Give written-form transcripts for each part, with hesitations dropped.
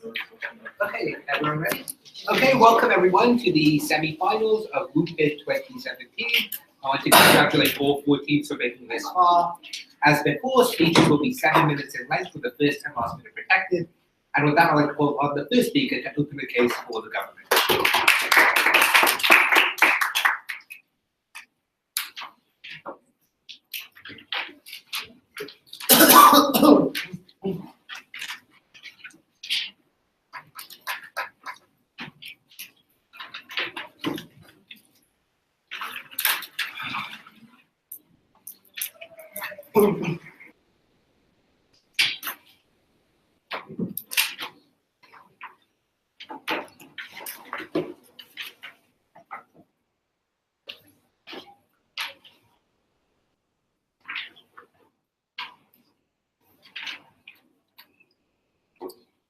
Okay, everyone ready? Okay, welcome everyone to the semi-finals of WUPID 2017. I want to congratulate all 4 teams for making this far. As before, speeches will be 7 minutes in length with the first and last minute protected. And with that, I'd like to call on the first speaker to open the case for the government.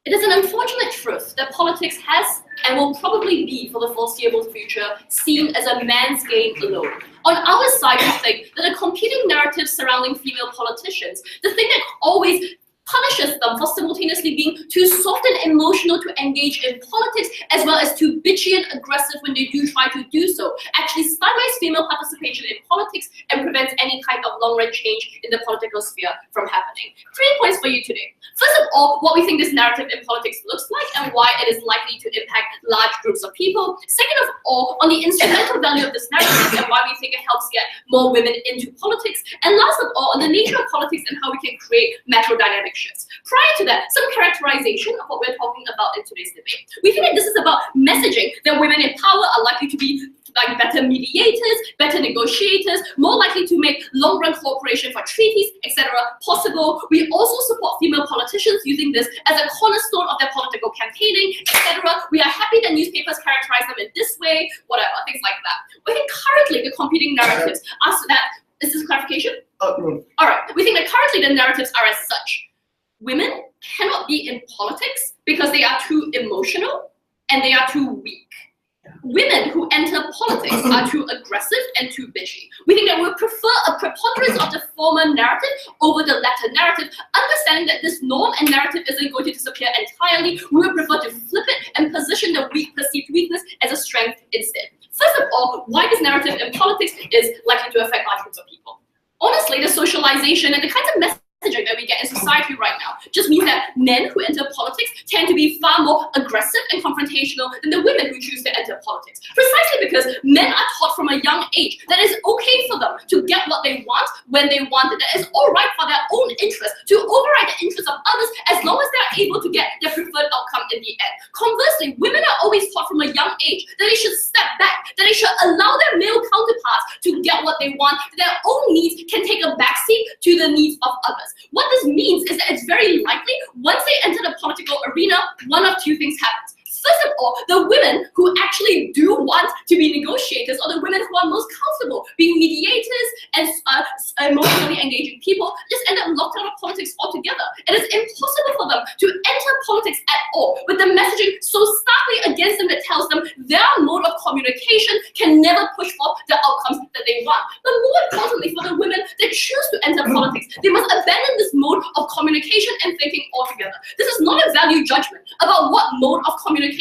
It is an unfortunate truth that politics has and will probably be for the foreseeable future seen as a man's game alone. On our side, we think that the competing narratives surrounding female politicians, the thing that always punishes them for simultaneously being too soft and emotional to engage in politics, as well as too bitchy and aggressive when they do try to do so, actually stymies female participation in politics and prevents any kind of long-run change in the political sphere from happening. 3 points for you today. First of all, what we think this narrative in politics looks like and why it is likely to impact large groups of people. Second of all, on the instrumental value of this narrative and why we think it helps get more women into politics. And last of all, on the nature of politics and how we can create macro dynamic shifts. Prior to that, some characterization of what we're talking about in today's debate. We think that this is about messaging that women in power are likely to be like better mediators, better negotiators, more likely to make long-run cooperation for treaties, etc. possible. We also support female politicians using this as a cornerstone of their political campaigning, etc. We are happy that newspapers characterize them in this way, whatever, things like that. We think currently the competing narratives are so that, is this clarification? No. All right, we think that currently the narratives are as such. Women cannot be in politics because they are too emotional and they are too weak. Women who enter politics are too aggressive and too bitchy. We think that we would prefer a preponderance of the former narrative over the latter narrative, understanding that this norm and narrative isn't going to disappear entirely. We would prefer to flip it and position the perceived weakness as a strength instead. First of all, why this narrative in politics is likely to affect large groups of people. Honestly, the socialization and the kinds of messaging that we get in society right now just means that men who enter politics tend to be far more aggressive and confrontational than the women who choose to enter politics. Precisely because men are taught from a young age that it's okay for them to get what they want when they want it. That it's all right for their own interest to override the interests of others as long as they're able to get their preferred outcome in the end. Conversely, women are always taught from a young age that they should step back, that they should allow their male counterparts to get what they want, that their own needs can take a backseat to the needs of others. What this means is that it's very likely once they enter the political arena, one of two things happens. First of all, the women who actually do want to be negotiators or the women who are most comfortable being mediators and emotionally engaging people just end up locked out of politics altogether. It is impossible for them to enter politics at all with the messaging so starkly against them that tells them their mode of communication can never push for the outcomes that they want. But more importantly, for the women that choose to enter politics, they must abandon this mode of communication and thinking altogether. This is not a value judgment about what mode of communication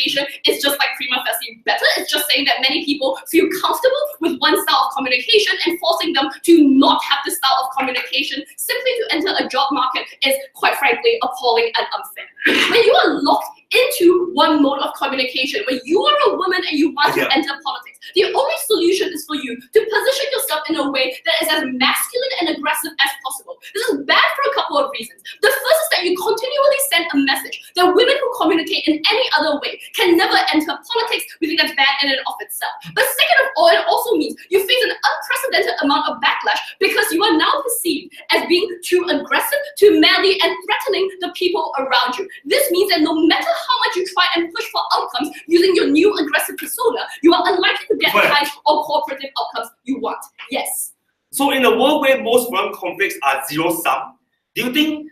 is just like prima facie better. It's just saying that many people feel comfortable with one style of communication and forcing them to not have this style of communication simply to enter a job market is quite frankly appalling and unfair. When you are locked into one mode of communication, when you are a woman and you want to enter politics, the only solution is for you to position yourself in a way that is as masculine and aggressive as possible. This is bad for a couple of reasons. The first is that you continually send a message that women who communicate in any other way can never enter politics. We think that's bad in and of itself. But second of all, it also means you face an unprecedented amount of backlash because you are now perceived as being too aggressive, too manly, and threatening the people around you. This means that no matter how much you try and push for outcomes using your new aggressive persona, you are unlikely to get the kinds of cooperative outcomes you want. Yes. So in a world where most foreign conflicts are zero-sum, do you think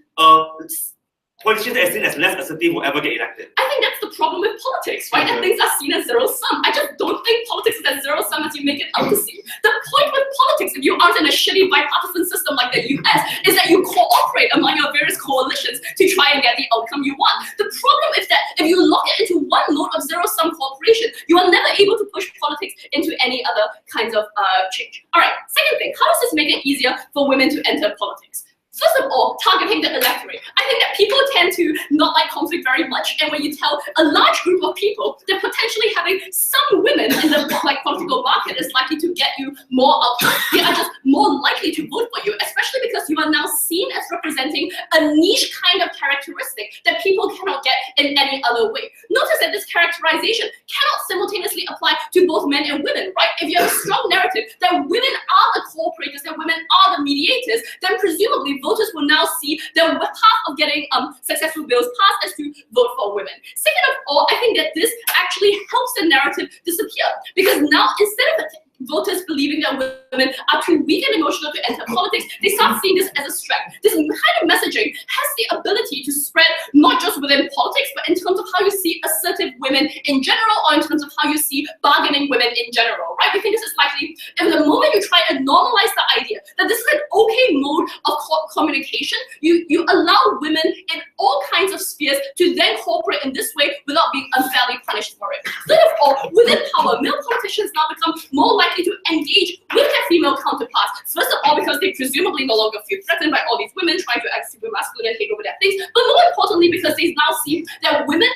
politicians that are seen as less assertive will ever get elected? I think that's the problem with politics, right? That things are seen as zero-sum. I just don't think politics is as zero-sum as you make it out to see. The point with politics, if you aren't in a shitty bipartisan system like the US, is that you cooperate among your various coalitions to try and get the outcome you want. The problem is that if if you lock it into one mode of zero-sum cooperation, you are never able to push politics into any other kinds of change. All right, second thing, how does this make it easier for women to enter politics? First of all, targeting the electorate. I think that people tend to not like conflict very much, and when you tell a large group of people that potentially having some women in the political market is likely to get you more outcomes, they are just more likely to vote for you, especially because you are now seen as representing a niche kind of characteristic that people cannot get in any other way. Notice that this characterization cannot simultaneously apply to both men and women, right? If you have a strong narrative that women are the cooperators, that women are the mediators, then presumably voters will now see the path of getting successful bills passed as to vote for women. Second of all, I think that this actually helps the narrative disappear, because now instead of voters believing that women are too weak and emotional to enter politics, they start seeing this as a strength. This kind of messaging has the ability to spread not just within politics, but in terms of how you see assertive women in general, or in terms of how you see bargaining women in general, right? We think this is likely, and the moment you try and normalize the idea that this is an okay mode of communication, you allow women in all kinds of spheres to then cooperate in this way without being unfairly punished for it. Third of all, within power, male politicians now become more likely to engage with their female counterparts. First of all, because they presumably no longer feel threatened by all these women trying to act super masculine and take over their things, but more importantly, because they now see that women,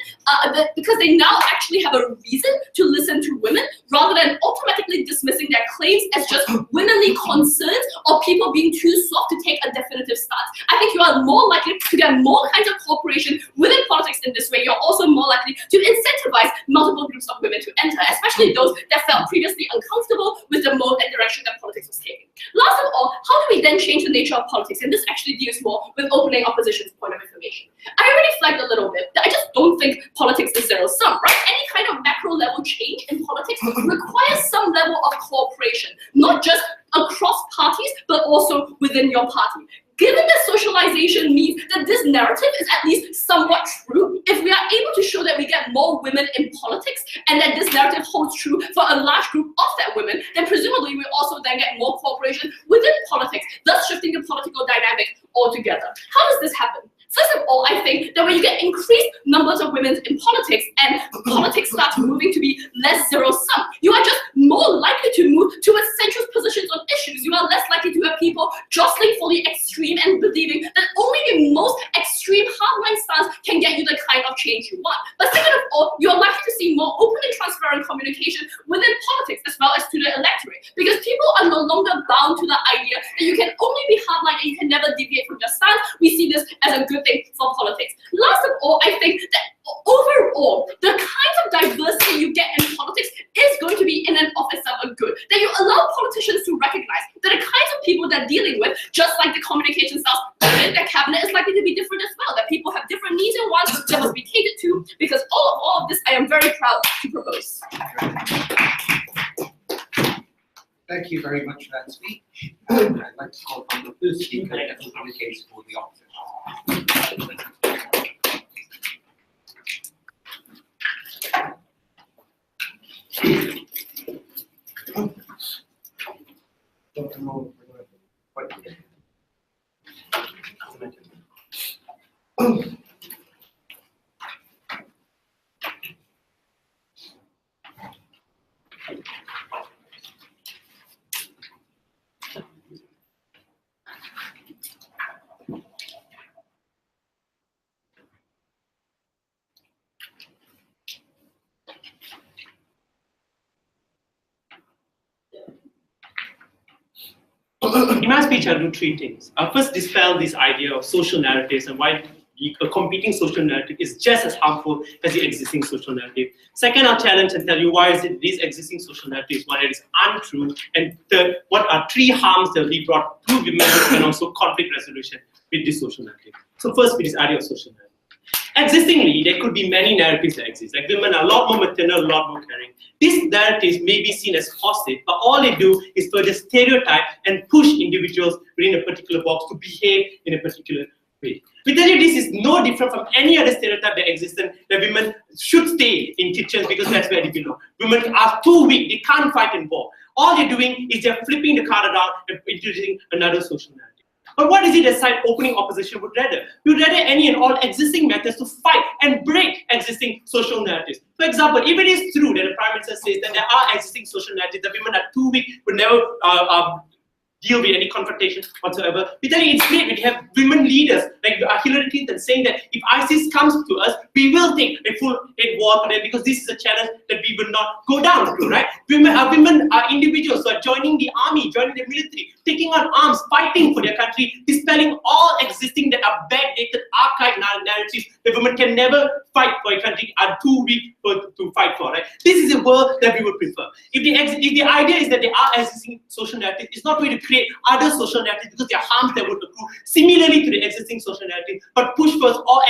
because they now actually have a reason to listen to women rather than automatically dismissing their claims as just womanly concerns or people being too soft to take a definitive stance. I think you are more likely to get more kinds of cooperation within politics in this way. You're also more likely to incentivize multiple groups of women to enter, especially those that felt previously uncomfortable with the mode and direction that politics was taking. Last of all, how do we then change the nature of politics? And this actually deals more with opening opposition's point of information. I already flagged a little bit that I just don't think politics is zero-sum, right? Any kind of macro level change in politics requires some level of cooperation, not just across parties, but also within your party. Given that socialization means that this narrative is at least somewhat true, if we are able to show that we get more women in politics and that this narrative holds true for a large group of that women, then presumably we also then get more cooperation within politics, thus shifting the political dynamic altogether. How does this happen? First of all, I think that when you get increased numbers of women in politics and politics starts moving to be less zero-sum, you are just more likely to move towards centrist positions on issues. You are less likely to have people jostling for the extreme and believing that only the most extreme hardline stance can get you the kind of change you want. But second of all, you are likely to see more open and transparent communication within politics as well as to the electorate, because people are no longer bound to the idea that you can only be hardline and you can never deviate from your stance. We see this as a good thing for politics. Last of all, I think that overall, the kinds of diversity you get in politics is going to be in and of itself a good. That you allow politicians to recognize that the kinds of people they're dealing with, just like the communication styles within their cabinet, is likely to be different as well. That people have different needs and wants that must be catered to, because all of this I am very proud to propose. Thank you very much for that speech. I'd like to call upon the first speaker to open the case for the opposition. In my speech, I'll do three things. I'll first dispel this idea of social narratives and why a competing social narrative is just as harmful as the existing social narrative. Second, I'll challenge and tell you why is it these existing social narratives, one, it is untrue, and third, what are three harms that will be brought to women and also conflict resolution with this social narrative. So first, with this idea of social narrative. Existingly, there could be many narratives that exist. Like women are a lot more maternal, a lot more caring. These narratives may be seen as positive, but all they do is further stereotype and push individuals within a particular box to behave in a particular way. We tell you this is no different from any other stereotype that exists, that women should stay in kitchens because that's where they belong. Women are too weak, they can't fight in war. All they're doing is they're flipping the card around and introducing another social narrative. But what is it that side opening opposition would rather? We would rather any and all existing methods to fight and break existing social narratives. For example, if it is true that the Prime Minister says that there are existing social narratives, that women are too weak, would never deal with any confrontation whatsoever. We tell you it's great when you have women leaders like Hillary Clinton saying that if ISIS comes to us, we will take a full-head war to them because this is a challenge that we will not go down to, right? Women are individuals who are joining the army, joining the military, taking on arms, fighting for their country, dispelling all existing that are backdated, archived narratives that women can never fight for a country, are too weak to fight for, right? This is a world that we would prefer. If the idea is that there are existing social narratives, it's not going to create other social narratives because there are harms that would accrue similarly to the existing social narrative, but push first all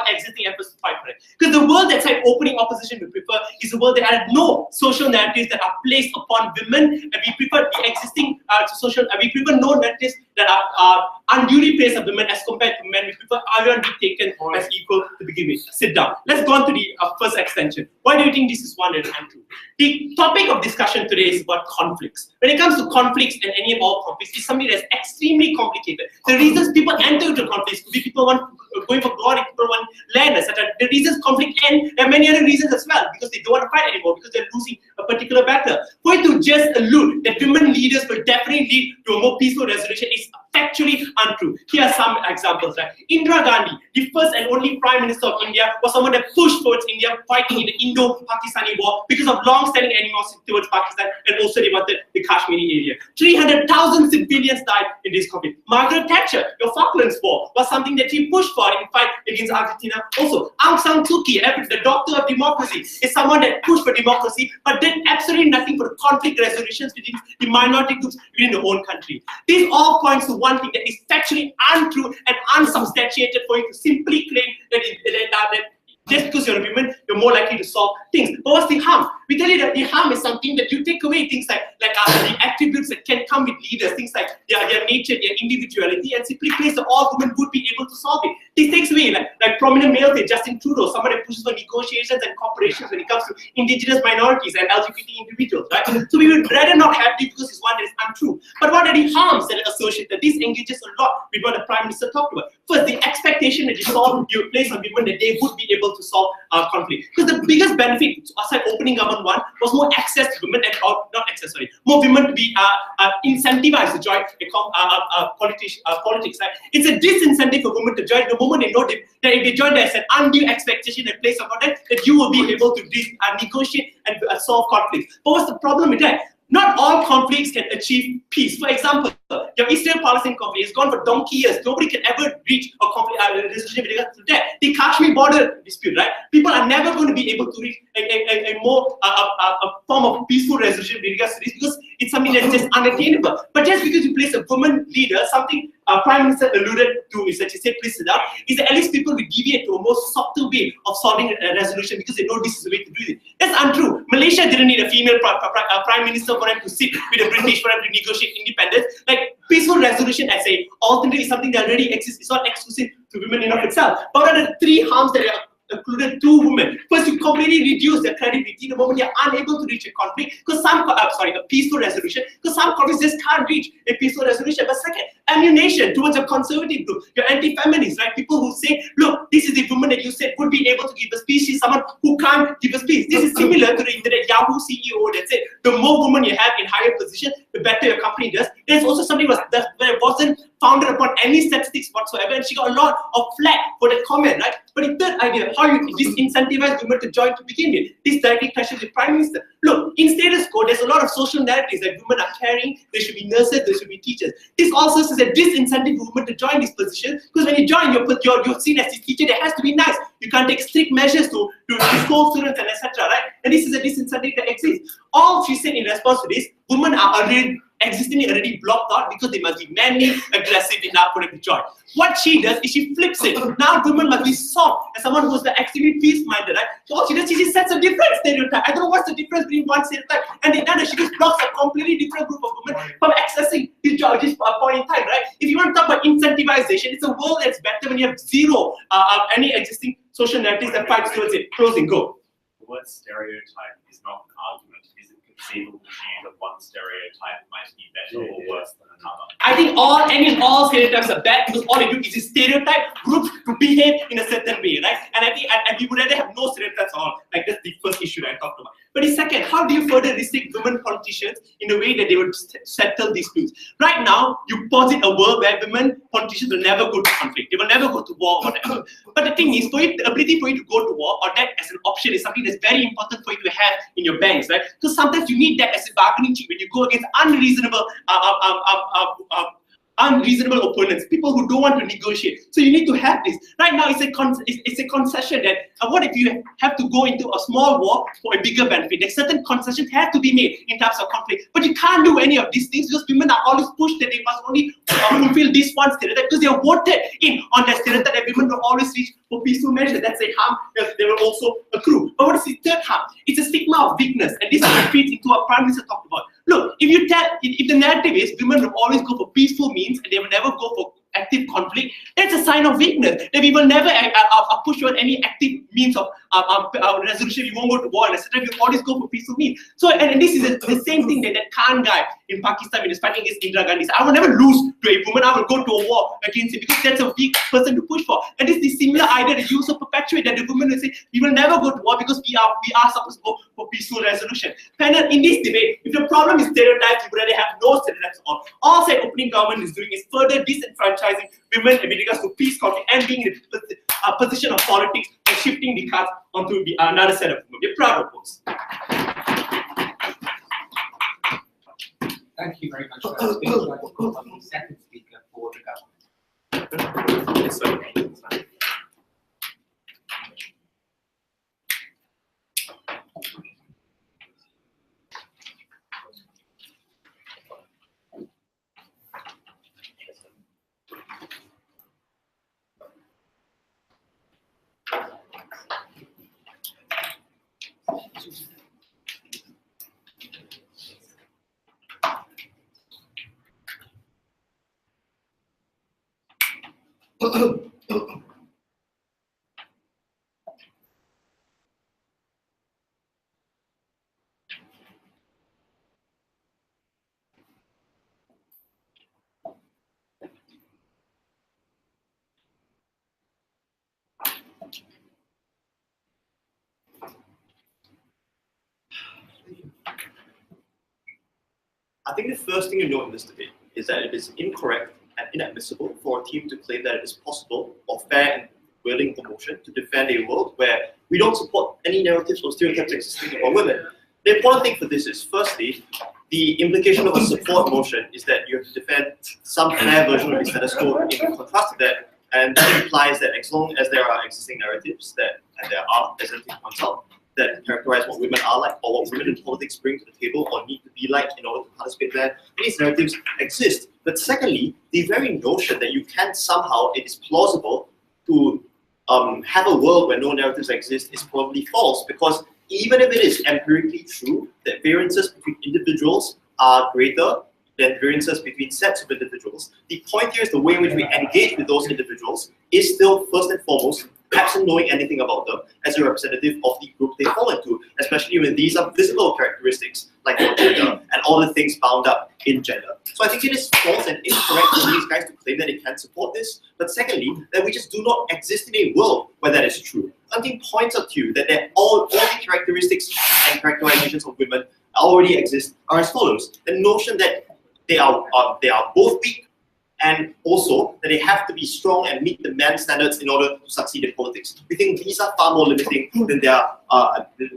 existing efforts to fight for it. Because the world that side opening opposition we prefer is a world that has no social narratives that are placed upon women, and we prefer the existing we prefer no narratives that are unduly placed on women as compared to men. We prefer everyone be taken as equal to begin with. Sit down. Let's go on to the first extension. Why do you think this is one and untrue? The topic of discussion today is about conflicts. When it comes to conflicts and any and all conflicts, it's something that's extremely complicated. The reasons people enter into conflicts could be people going for glory, people want land, etc. The reasons conflict end, there are many other reasons as well, because they don't want to fight anymore, because they're losing a particular battle. For it to just allude that women leaders will definitely lead to a more peaceful resolution is factually untrue. Here are some examples. Right? Indira Gandhi, the first and only Prime Minister of India, was someone that pushed towards India fighting in the Indo-Pakistani war because of long-standing animosity towards Pakistan, and also they wanted the Kashmiri area. 300,000 civilians died in this conflict. Margaret Thatcher, your Falklands War, was something that she pushed for in fight against Argentina. Also, Aung San Suu Kyi, the doctor of democracy, is someone that pushed for democracy but did absolutely nothing for the conflict resolutions between the minority groups within the own country. These all points to one thing that is factually untrue and unsubstantiated for you to simply claim that just because you're a woman, you're more likely to solve things. But what's the harm? We tell you that the harm is something that you take away things like the attributes that can come with leaders, things like their nature, their individuality, and simply place that all women would be able to solve it. This takes away like prominent males, like Justin Trudeau, someone that pushes for negotiations and cooperations when it comes to indigenous minorities and LGBT individuals, right? So we would rather not have this because it's one that is untrue. But what are the harms that are associated? This engages a lot with what the Prime Minister talked about. First, the expectation that you place on women that they would be able to solve conflict. Because the biggest benefit aside opening government one was more access to women and more women to be incentivized to join politics. Right? It's a disincentive for women to join the moment they know that if they join, there's an undue expectation and place upon them that you will be able to negotiate and solve conflicts. But what's the problem with that? Not all conflicts can achieve peace. For example, your Israel-Palestine conflict has gone for donkey years. Nobody can ever reach a conflict resolution with regards to that. The Kashmir border dispute, right? People are never going to be able to reach a form of peaceful resolution with regards to this because it's something that's just unattainable. But just because you place a woman leader, something Prime Minister alluded to is that she said, please sit down, is that at least people will deviate to a more subtle way of solving a resolution because they know this is the way to do it. That's untrue. Malaysia didn't need a female Prime Minister for them to sit with the British for them to negotiate independence. Like peaceful resolution as a alternative is something that already exists. It's not exclusive to women in of itself. But what are the three harms that are included to women? First, you completely reduce their credibility the moment you're unable to reach a conflict, because a peaceful resolution, because some conflicts just can't reach a peaceful resolution. But second, ammunition towards a conservative group, your anti-feminists, right? People who say, look, this is the woman that you said would be able to give a speech, she's someone who can't give a speech. This is similar to the Yahoo CEO that said, the more women you have in higher position, the better your company does. There's also something that wasn't founded upon any statistics whatsoever, and she got a lot of flack for that comment, right? But the third idea, how you disincentivize women to join to begin with, this directly clashes with Prime Minister. Look, in status quo, there's a lot of social narratives that women are carrying. They should be nurses, they should be teachers. This also says a disincentive for women to join this position, because when you join, you're seen as a teacher that has to be nice. You can't take strict measures to scold students and etc. Right? And this is a disincentive that exists. All she said in response to this, women are already blocked out because they must be manly, aggressive enough for them to join. What she does is she flips it. Now women must be soft, and someone who's extremely peace-minded, right? So all she does is she sets a different stereotype. I don't know what's the difference between one stereotype and the other. She just blocks a completely different group of women from accessing this point in time, right? If you want to talk about incentivization, it's a world that's better when you have zero any existing social narratives that fights towards it. Close and go. The word stereotype is not an argument, it is a disabled disease of one stereotype might be better or worse than another? I think all stereotypes are bad because all they do is stereotype groups to behave in a certain way, right? And I think and we would rather have no stereotypes at all. Like that's the first issue that I talked about. But the second, how do you further restrict women politicians in a way that they would settle these disputes? Right now, you posit a world where women politicians will never go to conflict. They will never go to war or whatever. But the thing is, the ability for you to go to war or that as an option is something that's very important for you to have in your banks, right? Because sometimes you need that as a bargaining chip when you go against unreasonable opponents, people who don't want to negotiate. So you need to have this. Right now, it's a concession that what if you have to go into a small war for a bigger benefit? Like certain concessions have to be made in terms of conflict, but you can't do any of these things because women are always pushed that they must only fulfill this one stereotype because they are voted in on that stereotype that women will always reach for peaceful measures. That's a harm that they will also accrue. But what is the third harm? It's a stigma of weakness, and this feeds into what Prime Minister talked about. Look, if the narrative is women will always go for peaceful means and they will never go for active conflict, that's a sign of weakness. That we will never push on any active means of resolution. You won't go to war, and etc. You always go for peaceful means. So, and this is the same thing that Khan guy in Pakistan when he's fighting against Indira Gandhi. I will never lose to a woman. I will go to a war against it because that's a weak person to push for. And this is the similar idea that you also perpetuate that the women will say we will never go to war because we are supposed to go for peaceful resolution. Panel, in this debate, if the problem is stereotypes, you would rather have no stereotypes on. All that opening government is doing is further disenfranchising women with regards to peace, conflict, and being in a position of politics and shifting the cards onto another set of women. We're proud of those. Thank you very much for that speech. I'd like to call on the second speaker for the government. Yes, sir. I think the first thing you know in this debate is that it is incorrect and inadmissible for a team to claim that it is possible or fair and willing for motion to defend a world where we don't support any narratives or stereotypes existing about women. The important thing for this is, firstly, the implication of a support motion is that you have to defend some fair version of the status quo in contrast to that, and that implies that as long as there are existing narratives that, and there are, as I think points out, that characterize what women are like or what women in politics bring to the table or need to be like in order to participate there, these narratives exist. But secondly, the very notion that you can somehow, it is plausible to have a world where no narratives exist is probably false, because even if it is empirically true that variances between individuals are greater than variances between sets of individuals, the point here is the way in which we engage with those individuals is still first and foremost absent knowing anything about them as a representative of the group they fall into, especially when these are visible characteristics like gender and all the things bound up in gender. So I think it is false and incorrect for these guys to claim that they can support this, but secondly, that we just do not exist in a world where that is true. Something points out to you that all the characteristics and characterizations of women already exist are as follows. The notion that they are both weak, and also that they have to be strong and meet the man standards in order to succeed in politics. We think these are far more limiting than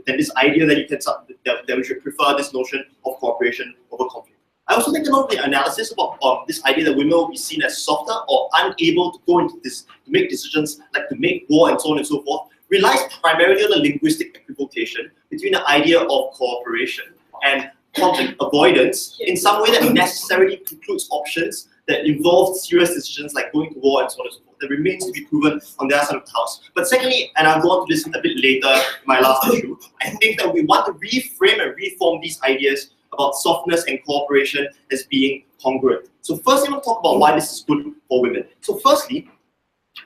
this idea that you can that we should prefer this notion of cooperation over conflict. I also think a lot of the analysis about this idea that women will be seen as softer or unable to go into this, to make decisions like to make war and so on and so forth, relies primarily on a linguistic equivocation between the idea of cooperation and conflict avoidance in some way that necessarily precludes options that involve serious decisions like going to war and so on and so forth. That remains to be proven on their side of the house. But secondly, and I'll go on to this a bit later in my last issue, I think that we want to reframe and reform these ideas about softness and cooperation as being congruent. So first, I want to talk about why this is good for women. So firstly,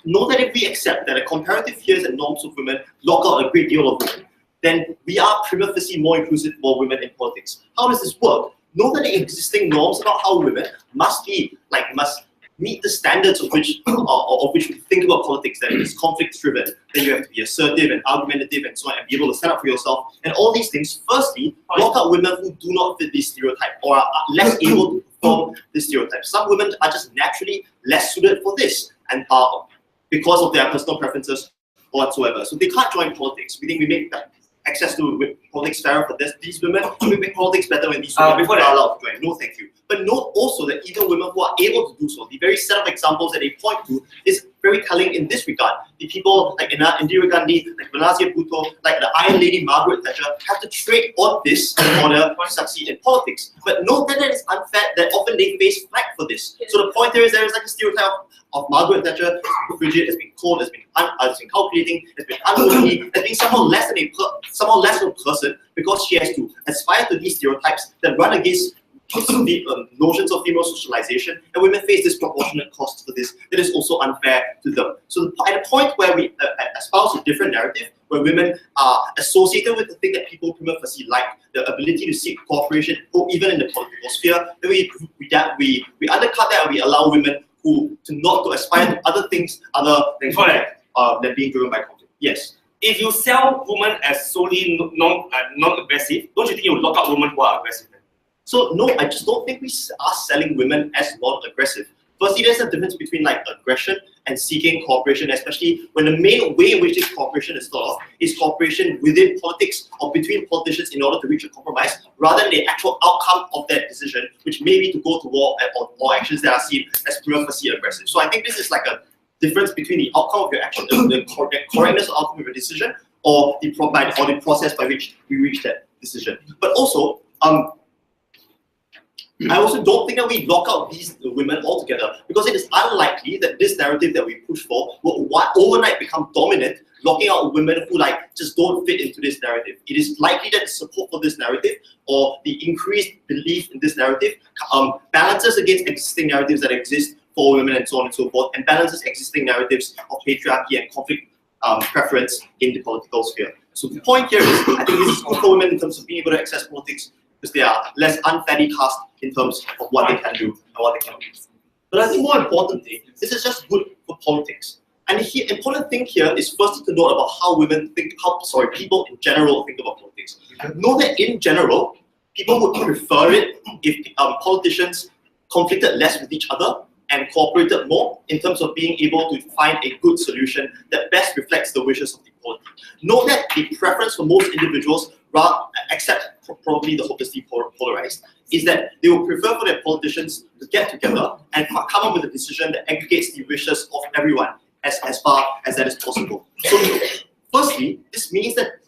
know that if we accept that the comparative fears and norms of women lock out a great deal of women, then we are prima facie more inclusive for women in politics. How does this work? Know that the existing norms about how women must meet the standards of which we think about politics, that it is conflict driven, that you have to be assertive and argumentative and so on, and be able to stand up for yourself, and all these things. Firstly, block out women who do not fit this stereotype or are less able to perform this stereotype. Some women are just naturally less suited for this, and because of their personal preferences or whatsoever. So they can't join politics. We think we make that access to politics fairer for these women. We make politics better when these women are allowed to join. No, thank you. But note also that even women who are able to do so, the very set of examples that they point to is very telling in this regard. The people like Indira Gandhi, like Benazir Bhutto, like the Iron Lady Margaret Thatcher have to trade on this in order to succeed in politics. But note that it is unfair that often they face flack for this. So the point there is like a stereotype of Margaret Thatcher, frigid, has been cold, has been calculating, has been unwomanly, has been somehow less of a person because she has to aspire to these stereotypes that run against the notions of female socialization, and women face disproportionate costs for this that is also unfair to them. So at a point where we espouse a different narrative, where women are associated with the thing that people prima facie like, the ability to seek cooperation, or even in the political sphere, then we undercut that and we allow women to aspire to other things other than being driven by conflict. Yes. If you sell women as solely non-aggressive, don't you think you lock out women who are aggressive? So no, I just don't think we are selling women as non-aggressive. Firstly, there's a difference between like aggression and seeking cooperation, especially when the main way in which this cooperation is thought of is cooperation within politics or between politicians in order to reach a compromise, rather than the actual outcome of that decision, which may be to go to war or actions that are seen as prima facie aggressive. So I think this is like a difference between the outcome of your action, the correctness or outcome of your decision, or the process by which we reach that decision. But also, I also don't think that we lock out these women altogether, because it is unlikely that this narrative that we push for will overnight become dominant, locking out women who just don't fit into this narrative. It is likely that the support for this narrative or the increased belief in this narrative balances against existing narratives that exist for women and so on and so forth, and balances existing narratives of patriarchy and conflict preference in the political sphere. So the point here is, I think this is good for women in terms of being able to access politics, because they are less unfairly cast in terms of what they can do and what they cannot do. But I think more importantly, this is just good for politics. And the important thing here is first to note about how people in general think about politics. Know that in general, people would prefer it if politicians conflicted less with each other and cooperated more in terms of being able to find a good solution that best reflects the wishes of the polity. Note that the preference for most individuals, except probably the hopelessly polarized, is that they would prefer for their politicians to get together and come up with a decision that aggregates the wishes of everyone as far as that is possible. So firstly, this means that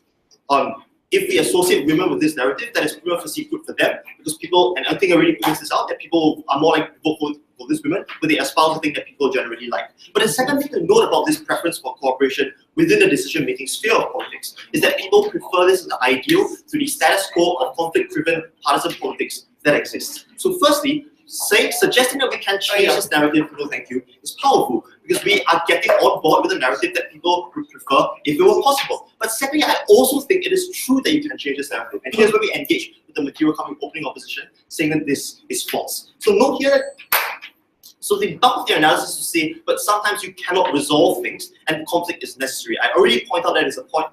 if we associate women with this narrative, that is prima facie good for them, because people, and I think I already points this out, that people are more likely to vote for this women, but they espouse a thing that people generally like. But the second thing to note about this preference for cooperation within the decision-making sphere of politics is that people prefer this as an ideal to the status quo of conflict-driven partisan politics that exists. So firstly, suggesting that we can change this narrative, no thank you, is powerful, because we are getting on board with a narrative that people would prefer if it were possible. But secondly, I also think it is true that you can change this narrative. And here's where we engage with the material coming opening opposition, saying that this is false. So note here that, so the bulk of the analysis is to say, but sometimes you cannot resolve things and conflict is necessary. I already point out that is a point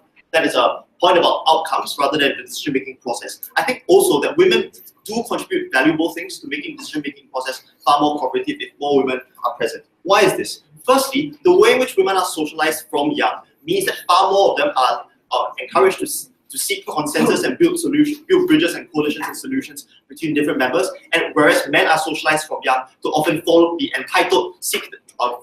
about outcomes rather than the decision-making process. I think also that women do contribute valuable things to making the decision-making process far more cooperative if more women are present. Why is this? Firstly, the way in which women are socialized from young means that far more of them are encouraged to seek consensus and build bridges and coalitions and solutions between different members, and whereas men are socialized from young to often be entitled,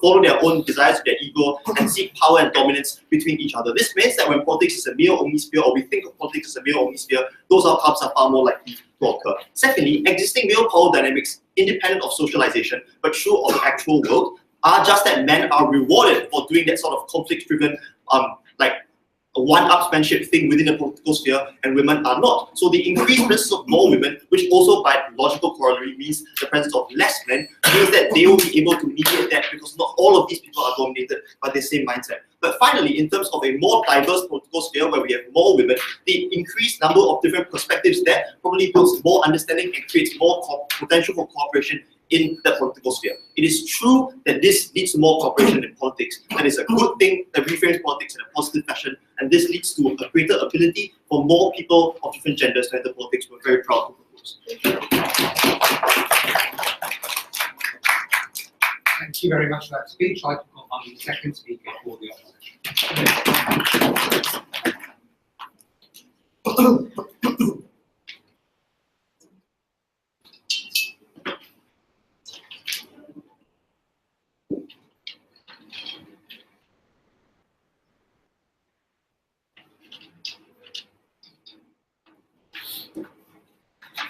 follow their own desires, their ego, and seek power and dominance between each other. This means that when politics is a male-only sphere, or we think of politics as a male-only sphere, those outcomes are far more likely to occur. Secondly, existing male power dynamics, independent of socialization, but true of the actual world, are just that men are rewarded for doing that sort of conflict-driven a one-upsmanship thing within the political sphere, and women are not. So the increased presence of more women, which also by logical corollary means the presence of less men, means that they will be able to mediate that, because not all of these people are dominated by the same mindset. But finally, in terms of a more diverse political sphere where we have more women, the increased number of different perspectives there probably builds more understanding and creates more potential for cooperation in the political sphere. It is true that this leads to more cooperation in politics. That is a good thing that reframes politics in a positive fashion, and this leads to a greater ability for more people of different genders to enter politics. We're very proud to propose. Thank you very much for that speech. I'd like to call on the second speaker for the opposition.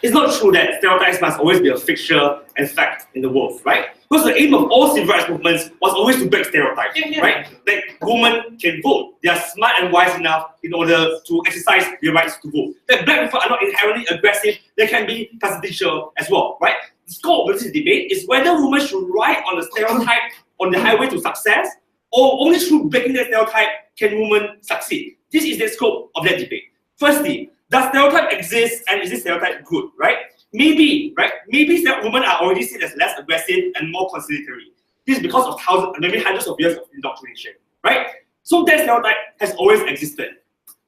It's not true that stereotypes must always be a fixture and fact in the world, right? Because the aim of all civil rights movements was always to break stereotypes, right? That women can vote. They are smart and wise enough in order to exercise their rights to vote. That black people are not inherently aggressive. They can be presidential as well, right? The scope of this debate is whether women should ride on the stereotype on the highway to success, or only through breaking that stereotype can women succeed. This is the scope of that debate. Firstly, does stereotype exist, and is this stereotype good, right? Maybe, right? Maybe that women are already seen as less aggressive and more conciliatory. This is because of thousands, maybe hundreds of years of indoctrination, right? So that stereotype has always existed.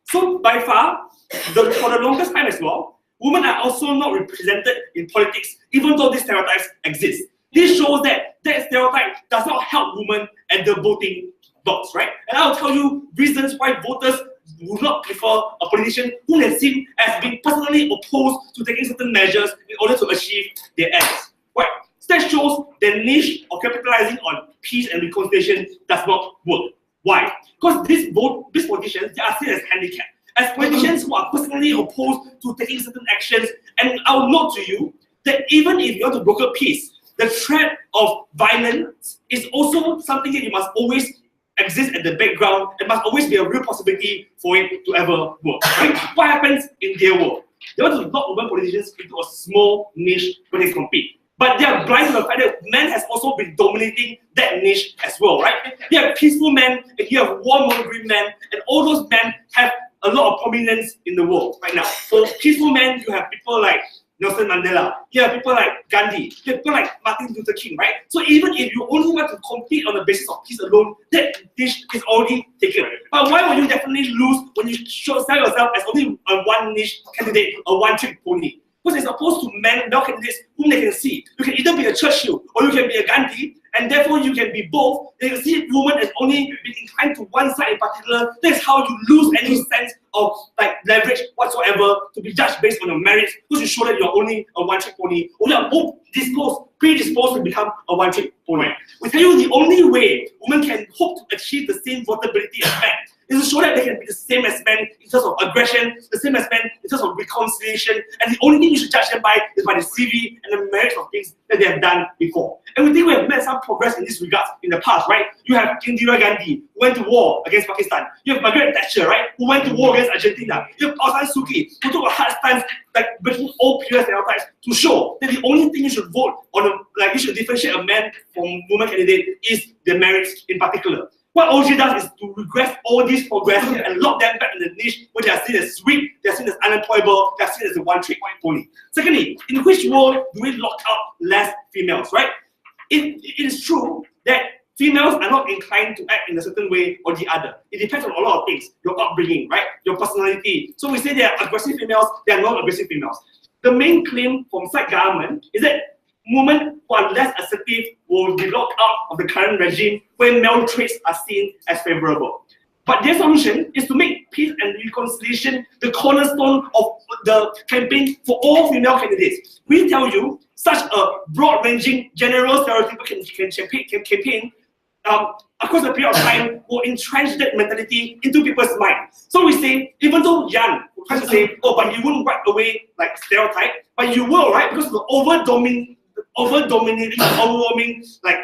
So by far, for the longest time as well, women are also not represented in politics, even though these stereotypes exist. This shows that that stereotype does not help women at the voting box, right? And I'll tell you reasons why voters would not prefer a politician who is seen as being personally opposed to taking certain measures in order to achieve their ends. Right? So that shows the niche of capitalizing on peace and reconciliation does not work. Why? Because these politicians, they are seen as handicapped, as politicians who are personally opposed to taking certain actions. And I will note to you that even if you want to broker peace, the threat of violence is also something that you must always exist at the background. It must always be a real possibility for it to ever work. Right? What happens in their world? They want to lock women politicians into a small niche where they compete. But they are blind to the fact that men has also been dominating that niche as well, right? You have peaceful men, and you have war-mongering men, and all those men have a lot of prominence in the world right now. So peaceful men, you have people like Nelson Mandela, you have people like Gandhi, you have people like Martin Luther King, right? So even if you only want to compete on the basis of peace alone, that niche is already taken. But why would you definitely lose when you sell yourself as only a one niche candidate, a one-trick pony? Because as opposed to male candidates whom they can see, you can either be a Churchill or you can be a Gandhi, and therefore you can be both. They can see women as only being inclined to one side in particular. That's how you lose any sense of like leverage whatsoever to be judged based on your merits, because you show that you're only a one-trick pony, or you are both predisposed to become a one-trick pony. We tell you the only way women can hope to achieve the same votability as men is to show that they can be the same as men in terms of aggression, the same as men in terms of reconciliation, and the only thing you should judge them by is by the CV and the merits of things that they have done before. And we think we have made some progress in this regard in the past, right? You have Indira Gandhi, who went to war against Pakistan. You have Margaret Thatcher, right, who went to war against Argentina. You have Aung San Suu Kyi, who took a hard stance like breaking all previous stereotypes to show that the only thing you should vote on, like you should differentiate a man from woman candidate is the merits in particular. What OG does is to regress all these progress and lock them back in the niche where they are seen as weak, they are seen as unemployable, they are seen as a one-trick pony. Secondly, in which world do we lock out less females, right? It is true that females are not inclined to act in a certain way or the other. It depends on a lot of things. Your upbringing, right? Your personality. So we say they are aggressive females, they are non-aggressive females. The main claim from side government is that women who are less assertive will be locked out of the current regime where male traits are seen as favorable. But their solution is to make peace and reconciliation the cornerstone of the campaign for all female candidates. We tell you, such a broad-ranging, general stereotypical campaign across a period of time will entrench that mentality into people's minds. So we say, even though Jan tries to say, oh, but you won't wipe away like stereotype, but you will, right? Because of the overwhelming like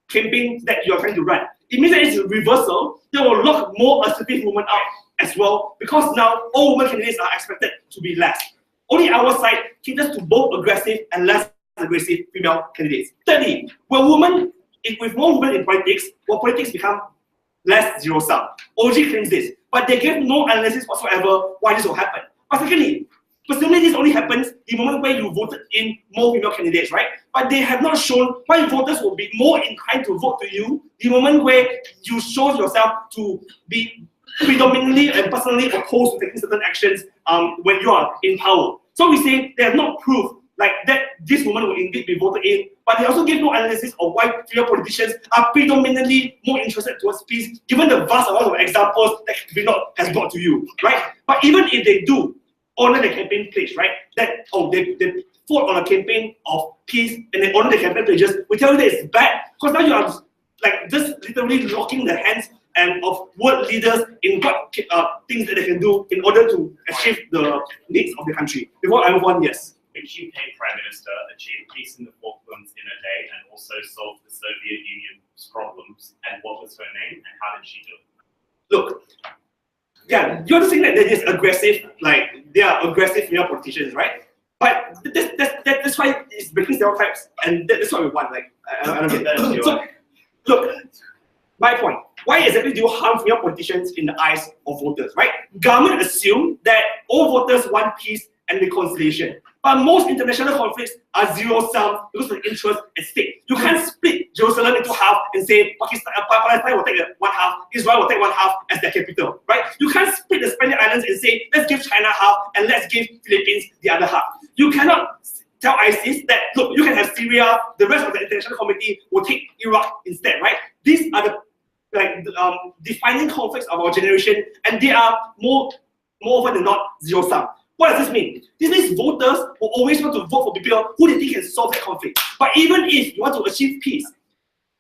campaign that you are trying to run. It means that it's a reversal that will lock more assertive women out as well, because now all women candidates are expected to be less. Only our side caters to both aggressive and less aggressive female candidates. Thirdly, with more women in politics, will politics become less zero-sum? OG claims this, but they gave no analysis whatsoever why this will happen. But secondly, personally, this only happens the moment where you voted in more female candidates, right? But they have not shown why voters will be more inclined to vote to you the moment where you show yourself to be predominantly and personally opposed to taking certain actions when you are in power. So we say they have not proved like that this woman will indeed be voted in, but they also give no analysis of why female politicians are predominantly more interested towards peace, given the vast amount of examples that Vinod has brought to you, right? But even if they do honor the campaign pledge, right? That they fought on a campaign of peace and they honor the campaign pledges, we tell you that it's bad because now you are like just literally locking the hands and of world leaders in what things that they can do in order to achieve the needs of the country. Before I move on, yes. Which UK Prime Minister achieved peace in the Falklands in a day and also solved the Soviet Union's problems? And what was her name and how did she do it? Look, yeah, you're saying that they're just aggressive, like they are aggressive female politicians, right? But that's why it's breaking stereotypes, and that's what we want. Like, I don't get that. So, look, my point. Why exactly do you harm female politicians in the eyes of voters, right? Government assume that all voters want peace and reconciliation. But most international conflicts are zero-sum because of the interest at stake. You can't split Jerusalem into half and say Palestine will take one half, Israel will take one half as their capital, right? You can't split the Spanish islands and say let's give China half and let's give Philippines the other half. You cannot tell ISIS that look, you can have Syria, the rest of the international community will take Iraq instead, right? These are the defining conflicts of our generation, and they are more often than not zero-sum. What does this mean? This means voters will always want to vote for people who they think can solve that conflict. But even if you want to achieve peace,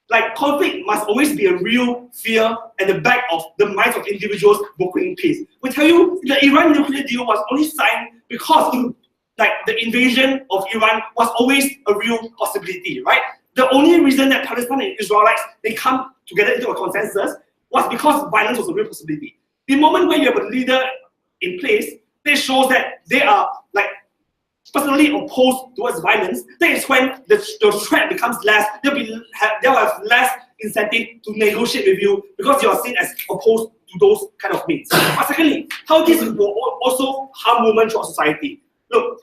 like conflict must always be a real fear at the back of the minds of individuals brokering peace. We tell you the Iran nuclear deal was only signed because like the invasion of Iran was always a real possibility, right? The only reason that Palestine and Israelites they come together into a consensus was because violence was a real possibility. The moment where you have a leader in place, this shows that they are like personally opposed towards violence. That is when the threat becomes less. They'll have less incentive to negotiate with you because you are seen as opposed to those kind of means. But secondly, how this will also harm women throughout society. Look,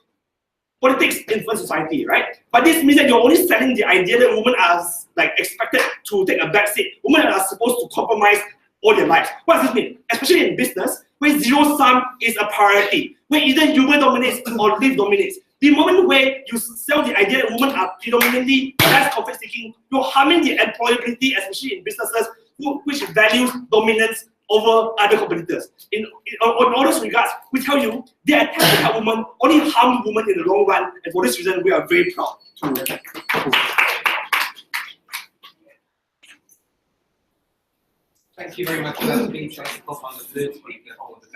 politics influence society, right? But this means that you're only selling the idea that women are like expected to take a back seat. Women are supposed to compromise all their lives. What does this mean? Especially in business, where zero-sum is a priority, where either human dominates or live dominates. The moment where you sell the idea that women are predominantly less conflict-seeking, you're harming the employability, especially in businesses, which values dominance over other competitors. In all those regards, we tell you, the attempt to help women only harm women in the long run, and for this reason, we are very proud to Thank you very much for that speech. I hope on the third speech, the whole of the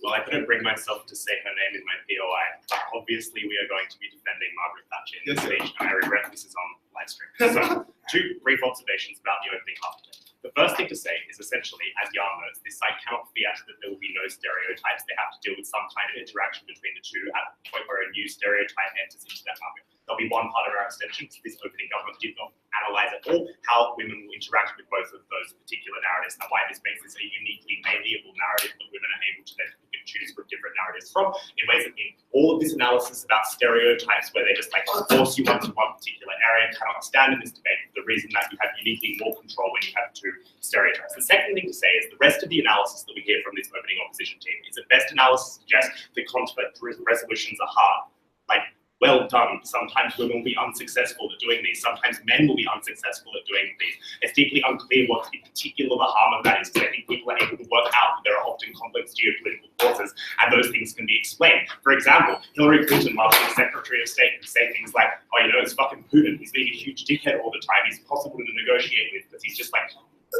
Well, I couldn't bring myself to say her name in my POI, but obviously we are going to be defending Margaret Thatcher in this speech, and I regret this is on live stream. So, two brief observations about the opening half. The first thing to say is essentially, as Jan knows, this site cannot fiat that there will be no stereotypes. They have to deal with some kind of interaction between the two at the point where a new stereotype enters into that market. There'll be one part of our extension. This opening government did not analyze at all how women will interact with both of those particular narratives and why this makes this a uniquely malleable narrative that women are able to then pick and choose from different narratives from in ways that mean all of this analysis about stereotypes where they just like force you onto one particular area cannot stand in this debate for the reason that you have uniquely more control when you have two stereotypes. The second thing to say is the rest of the analysis that we hear from this opening opposition team is that best analysis suggests that conflict resolutions are hard. Like, well done. Sometimes women will be unsuccessful at doing these. Sometimes men will be unsuccessful at doing these. It's deeply unclear what in particular the harm of that is, because I think people are able to work out that there are often complex geopolitical forces, and those things can be explained. For example, Hillary Clinton, while she was Secretary of State, can say things like, oh, you know, it's fucking Putin. He's being a huge dickhead all the time. He's impossible to negotiate with because he's just like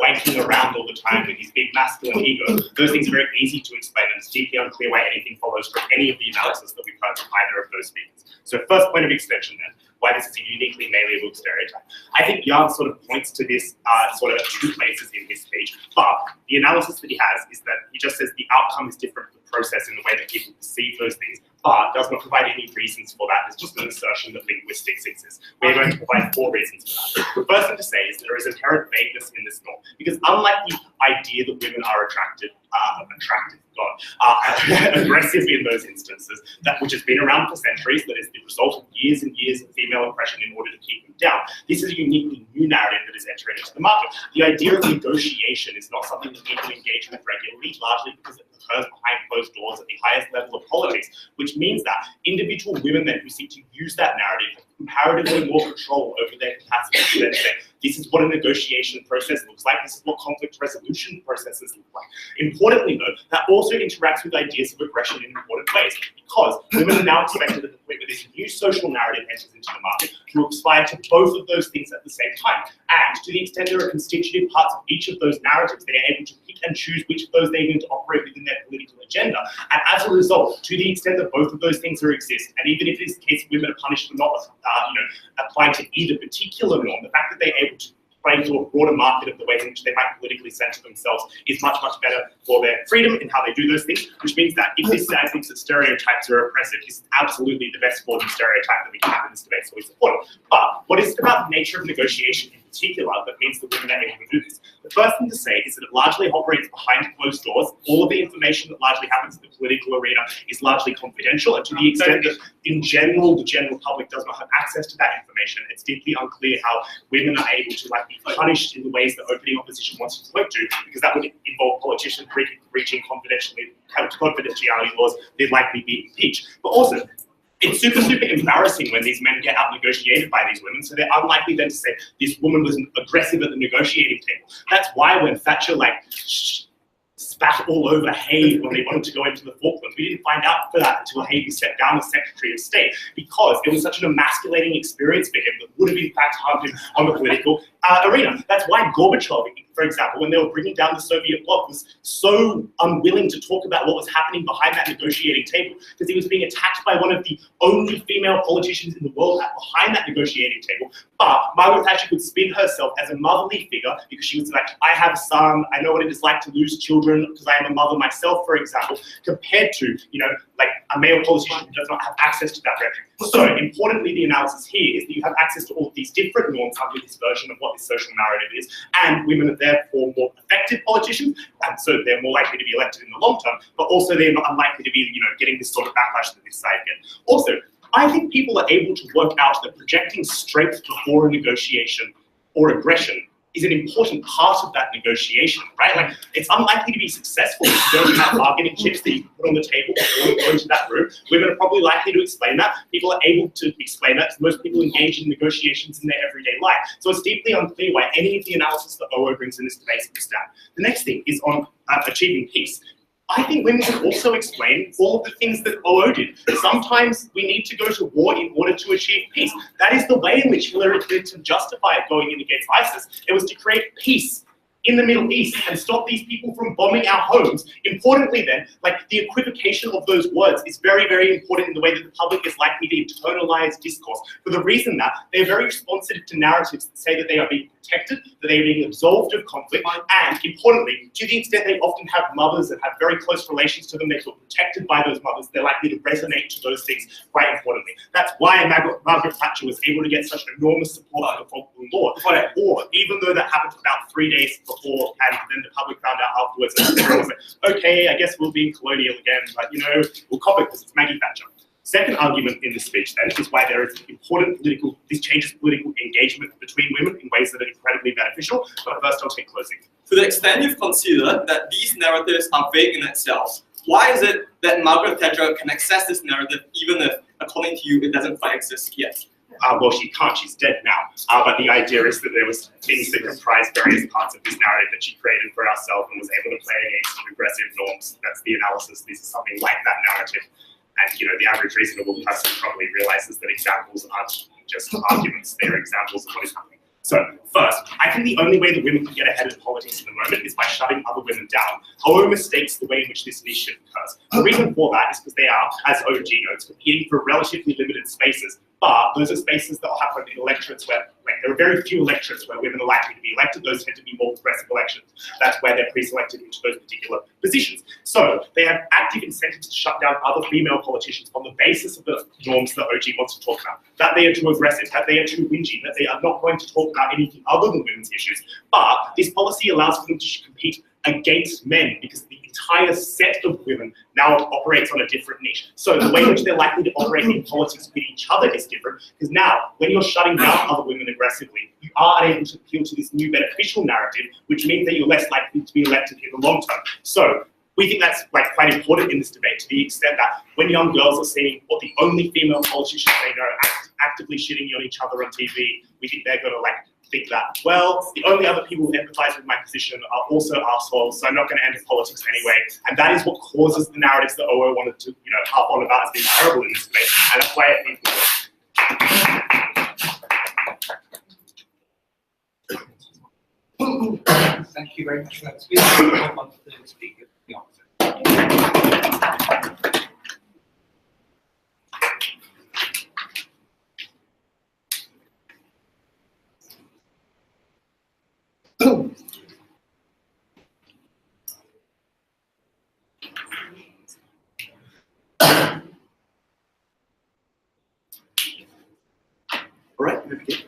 wanking around all the time with his big masculine ego. Those things are very easy to explain, and it's deeply unclear why anything follows from any of the analysis that we've heard from either of those speakers. So first point of extension then, why this is a uniquely Malaya stereotype. I think Jan sort of points to this sort of two places in his speech, but the analysis that he has is that he just says the outcome is different from the process in the way that people perceive those things, but does not provide any reasons for that. It's just an assertion that linguistics exists. We're going to provide 4 reasons for that. The first thing to say is there is inherent vagueness in this norm, because unlike the idea that women are aggressive in those instances, which has been around for centuries, that is the result of years and years of female oppression in order to keep them down. This is a uniquely new narrative that is entering into the market. The idea of negotiation is not something that people engage with regularly, largely because it occurs behind closed doors at the highest level of politics, which means that individual women then who seek to use that narrative have comparatively more control over their capacity to then say, this is what a negotiation process looks like, this is what conflict resolution processes look like. Importantly though, that also interacts with ideas of aggression in important ways, because women are now expected at the point where this new social narrative enters into the market to aspire to both of those things at the same time. And to the extent there are constitutive parts of each of those narratives, they are able to pick and choose which of those they need to operate within their political agenda. And as a result, to the extent that both of those things exist, and even if it is the case women are punished for not applying to either particular norm, the fact that they're able to play into a broader market of the ways in which they might politically center themselves is much, much better for their freedom in how they do those things, which means that if this side thinks that stereotypes are oppressive, this is absolutely the best form of stereotype that we can have in this debate, so we support it. But what is it about the nature of negotiation in particular that means that women are able to do this? The first thing to say is that it largely operates behind closed doors. All of the information that largely happens in the political arena is largely confidential, and to the extent that in general, the general public does not have access to that information, it's deeply unclear how women are able to be punished in the ways that opening opposition wants to work to, because that would involve politicians breaching confidentiality laws. They'd likely be impeached. But also, it's super, super embarrassing when these men get out negotiated by these women, so they're unlikely then to say, this woman was aggressive at the negotiating table. That's why when Thatcher spat all over Haig when they wanted to go into the Falklands, we didn't find out for that until Haig was stepped down as Secretary of State, because it was such an emasculating experience for him that would have in fact harmed him on the political arena. That's why Gorbachev, for example, when they were bringing down the Soviet bloc, was so unwilling to talk about what was happening behind that negotiating table, because he was being attacked by one of the only female politicians in the world behind that negotiating table. But Margaret Thatcher could spin herself as a motherly figure, because she was like, I have a son, I know what it is like to lose children, because I am a mother myself, for example, compared to, a male politician who does not have access to that rhetoric. So importantly, the analysis here is that you have access to all of these different norms under this version of what this social narrative is, and women are therefore more effective politicians, and so they're more likely to be elected in the long term, but also they're not unlikely to be, getting this sort of backlash that this side gets. Also, I think people are able to work out that projecting strength before a negotiation or aggression is an important part of that negotiation, right? It's unlikely to be successful if you don't have bargaining chips that you can put on the table before you go into that room. Women are probably likely to explain that. People are able to explain that, because most people engage in negotiations in their everyday life. So it's deeply unclear why any of the analysis that OO brings in this debate is down. The next thing is on achieving peace. I think women can also explain all of the things that OO did. Sometimes we need to go to war in order to achieve peace. That is the way in which Hillary Clinton justified going in against ISIS. It was to create peace in the Middle East and stop these people from bombing our homes. Importantly then, the equivocation of those words is very, very important in the way that the public is likely to internalize discourse, for the reason that they're very responsive to narratives that say that they are being protected, that they are being absolved of conflict, and importantly, to the extent they often have mothers and have very close relations to them, they feel protected by those mothers, they're likely to resonate to those things quite importantly. That's why Margaret Thatcher was able to get such enormous support for the Falkland Law. Or even though that happened about 3 days before, and then the public found out afterwards, and everyone was like, okay, I guess we'll be colonial again, but we'll cop it because it's Maggie Thatcher. Second argument in the speech then is why there is important this changes political engagement between women in ways that are incredibly beneficial. But first I'll take closing. To the extent you've considered that these narratives are vague in itself, why is it that Margaret Thatcher can access this narrative even if, according to you, it doesn't quite exist yet? Well, she can't, she's dead now. But the idea is that there was things that comprise various parts of this narrative that she created for herself and was able to play against aggressive norms. That's the analysis. This is something like that narrative. And the average reasonable person probably realizes that examples aren't just arguments, they're examples of what is happening. So, first, I think the only way that women can get ahead in politics at the moment is by shutting other women down. However mistakes the way in which this initiative occurs. The reason for that is because they are, as OG notes, competing for relatively limited spaces. But those are spaces that will happen in electorates where, there are very few electorates where women are likely to be elected. Those tend to be more progressive elections. That's where they're pre-selected into those particular positions. So they have active incentives to shut down other female politicians on the basis of the norms that OG wants to talk about. That they are too aggressive, that they are too whingy, that they are not going to talk about anything other than women's issues. But this policy allows for them to compete against men because the entire set of women now operates on a different niche. So the way in which they're likely to operate in politics with each other is different, because now when you're shutting down other women aggressively, you are unable to appeal to this new beneficial narrative, which means that you're less likely to be elected in the long term. So we think that's quite important in this debate, to the extent that when young girls are seeing what the only female politicians they know actively shitting on each other on TV, we think they're going to think that, well, the only other people who empathize with my position are also assholes, so I'm not going to enter politics anyway. And that is what causes the narratives that OO wanted to, harp on about as being terrible in this debate. And that's why I think Thank you very much for that speech. On to the speaker, the opposite. All right, we begin.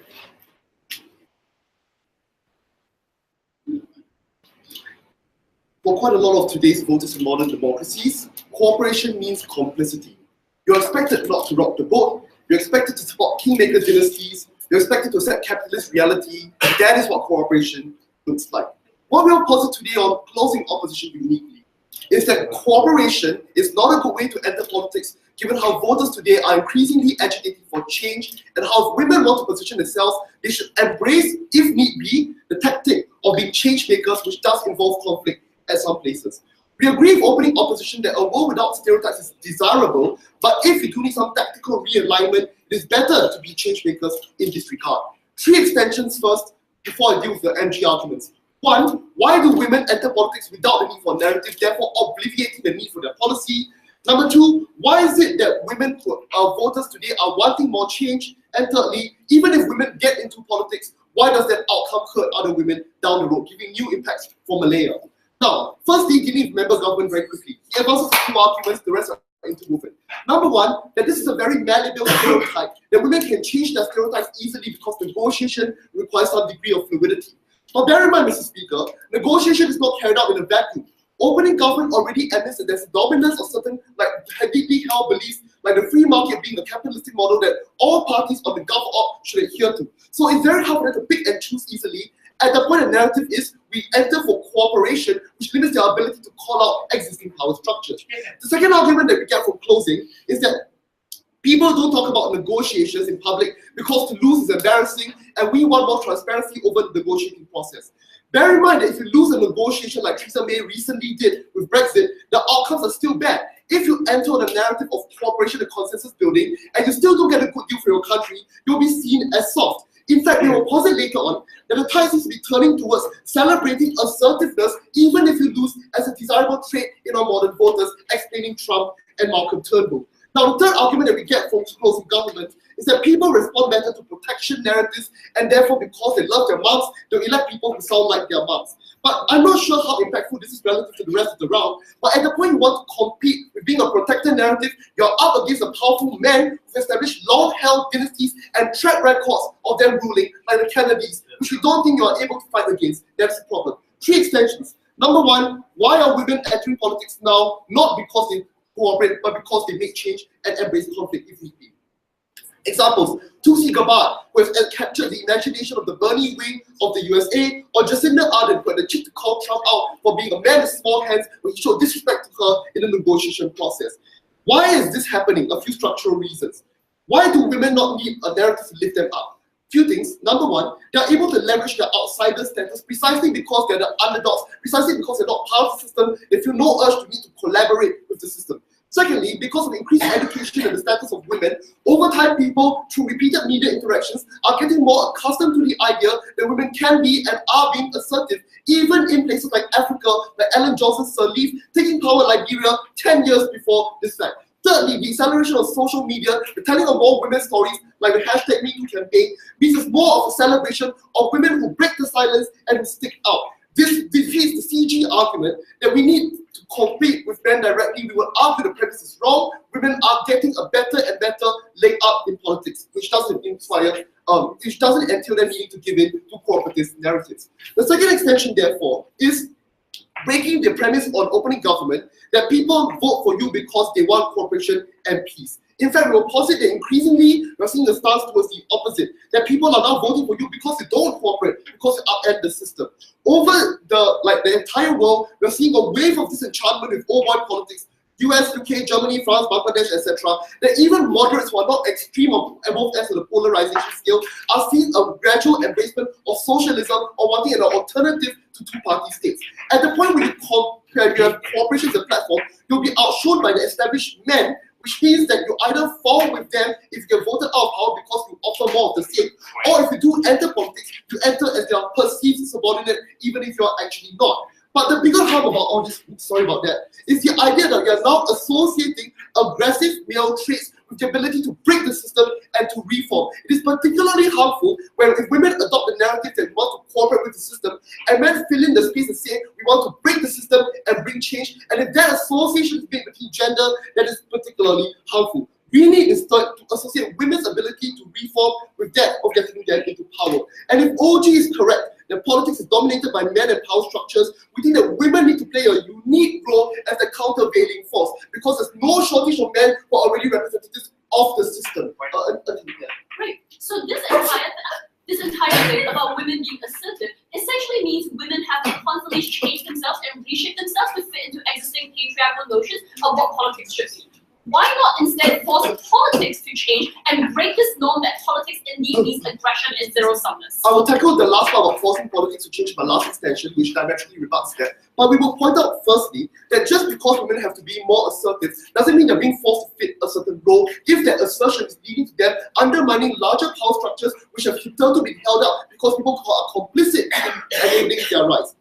For quite a lot of today's voters in modern democracies, cooperation means complicity. You're expected not to rock the boat, you're expected to support kingmaker dynasties, you're expected to accept capitalist reality. That is what cooperation looks like. What we'll posit today on closing opposition uniquely is that cooperation is not a good way to enter politics, given how voters today are increasingly agitating for change and how women want to position themselves. They should embrace, if need be, the tactic of being change makers, which does involve conflict at some places. We agree with opening opposition that a world without stereotypes is desirable, but if you do need some tactical realignment, it is better to be change makers in this regard. 3 extensions first, before I deal with the MG arguments. 1, why do women enter politics without the need for narrative, therefore obviating the need for their policy? Number 2, why is it that women voters today are wanting more change? And thirdly, even if women get into politics, why does that outcome hurt other women down the road, giving new impacts for Malaya? Now, firstly, dealing with member government very quickly. He advances a few arguments, the rest are interwoven. Number 1, that this is a very malleable stereotype, that women can change their stereotypes easily because negotiation requires some degree of fluidity. But bear in mind, Mr. Speaker, negotiation is not carried out in a vacuum. Opening government already admits that there's a dominance of certain deeply held beliefs, like the free market being a capitalistic model that all parties on the GovOp should adhere to. So it's very hard for them to pick and choose easily. At the point, the narrative is we enter for cooperation, which limits their ability to call out existing power structures. The second argument that we get from closing is that people don't talk about negotiations in public because to lose is embarrassing, and we want more transparency over the negotiating process. Bear in mind that if you lose a negotiation like Theresa May recently did with Brexit, the outcomes are still bad. If you enter on a narrative of cooperation and consensus building, and you still don't get a good deal for your country, you'll be seen as soft. In fact, we will posit later on that the tide seems to be turning towards celebrating assertiveness, even if you lose, as a desirable trait in our modern voters, explaining Trump and Malcolm Turnbull. Now, the third argument that we get from closing government is that people respond better to protection narratives, and therefore, because they love their moms, they'll elect people who sound like their moms. But I'm not sure how impactful this is relative to the rest of the round. But at the point you want to compete with being a protector narrative, you're up against a powerful man who established long-held dynasties and track records of them ruling, like the Kennedys, which we don't think you are able to fight against. That's the problem. 3 extensions. Number 1, why are women entering politics now? Not because they cooperate, but because they make change and embrace conflict if need be. Examples: Tulsi Gabbard, who has captured the imagination of the Bernie wing of the USA, or Jacinda Ardern, who had the cheek to call Trump out for being a man with small hands when he showed disrespect to her in the negotiation process. Why is this happening? A few structural reasons. Why do women not need a narrative to lift them up? Few things. Number 1, they are able to leverage their outsider status precisely because they're the underdogs, precisely because they're not part of the system. They feel no urge to need to collaborate with the system. Secondly, because of increased education and the status of women, over time people, through repeated media interactions, are getting more accustomed to the idea that women can be and are being assertive, even in places like Africa, like Ellen Johnson's Sirleaf, taking power in Liberia 10 years before this fact. Thirdly, the acceleration of social media, the telling of more women's stories, like the #MeToo campaign, means it's more of a celebration of women who break the silence and who stick out. This defeats the CG argument that we need to compete with men directly. We will argue the premise is wrong. Women are getting a better and better leg up in politics, which doesn't entail them needing to give in to cooperative narratives. The second extension, therefore, is breaking the premise on opening government that people vote for you because they want cooperation and peace. In fact, we will posit that increasingly we're seeing the stance towards the opposite, that people are now voting for you because they don't cooperate, because they upend the system. Over the entire world, we're seeing a wave of disenchantment with old boy politics. US, UK, Germany, France, Bangladesh, etc. That even moderates who are not extreme on both ends of the polarization scale are seeing a gradual embracement of socialism or wanting an alternative to two-party states. At the point where you have cooperation as a platform, you'll be outshone by the established men, which means that you either fall with them if you get voted out of power because you offer more of the same, or if you do enter politics, you enter as their perceived subordinate, even if you're actually not. But the bigger harm about all this, sorry about that, is the idea that we are now associating aggressive male traits with the ability to break the system and to reform. It is particularly harmful when if women adopt the narrative that we want to cooperate with the system, and men fill in the space and say we want to break the system and bring change, and if that association is made between gender, that is particularly harmful. We need instead to associate women's ability to reform with that of getting them into power. And if OG is correct, that politics is dominated by men and power structures, we think that women need to play a unique role as a countervailing force, because there's no shortage of men who are already representatives of the system. Right. So this entire thing about women being assertive essentially means women have to constantly change themselves and reshape themselves to fit into existing patriarchal notions of what politics should be. Why not instead force politics to change and break this norm that politics indeed means aggression and zero-sumness? I will tackle the last part about forcing politics to change in my last extension, which directly rebuts that. But we will point out firstly that just because women have to be more assertive doesn't mean they're being forced to fit a certain role if that assertion is leading to them undermining larger power structures which have hitherto been held up because people are complicit in enabling their rights.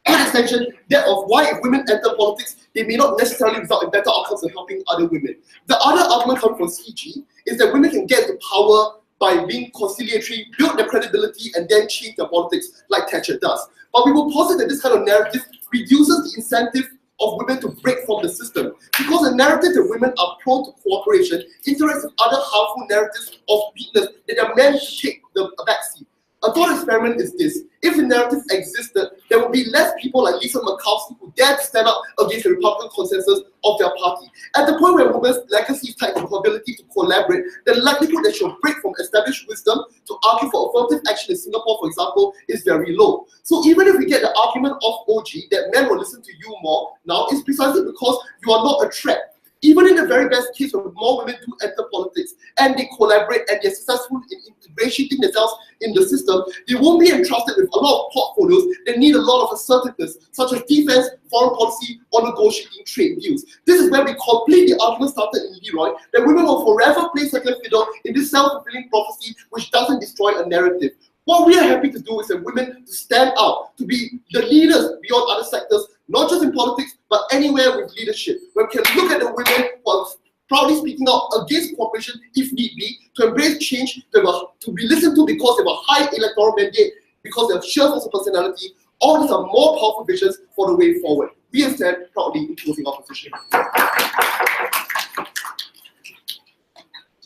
Third extension, that of why if women enter politics, they may not necessarily result in better outcomes in helping other women. The other argument coming from CG is that women can get to power by being conciliatory, build their credibility, and then change their politics like Thatcher does. But we will posit that this kind of narrative reduces the incentive of women to break from the system, because the narrative that women are prone to cooperation interacts with other harmful narratives of weakness that are meant to take the backseat. A thought experiment is this: if the narrative existed, there would be less people like Lisa Murkowski who dare to stand up against the Republican consensus of their party. At the point where a woman's legacy is tied to her ability to collaborate, the likelihood that she'll break from established wisdom to argue for affirmative action in Singapore, for example, is very low. So even if we get the argument of OG that men will listen to you more now, it's precisely because you are not a threat. Even in the very best case where more women do enter politics and they collaborate and they're successful in ingratiating themselves in the system, they won't be entrusted with a lot of portfolios that need a lot of assertiveness, such as defense, foreign policy, or negotiating trade deals. This is where we complete the argument started in Leroy that women will forever play second fiddle in this self-fulfilling prophecy which doesn't destroy a narrative. What we are happy to do is for women to stand out, to be the leaders beyond other sectors, not just in politics, but anywhere with leadership, where we can look at the women who are proudly speaking out against cooperation if need be, to embrace change, to be listened to because they have a high electoral mandate, because they have sheer force of personality. All these are more powerful visions for the way forward. We instead proudly imposing our position.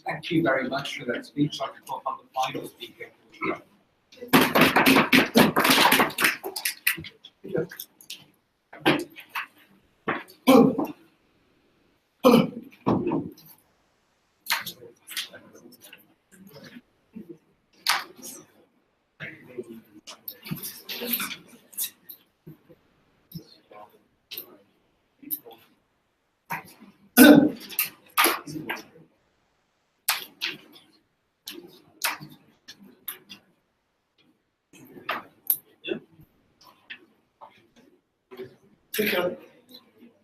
Thank you very much for that speech. I'd like to call upon the final speaker.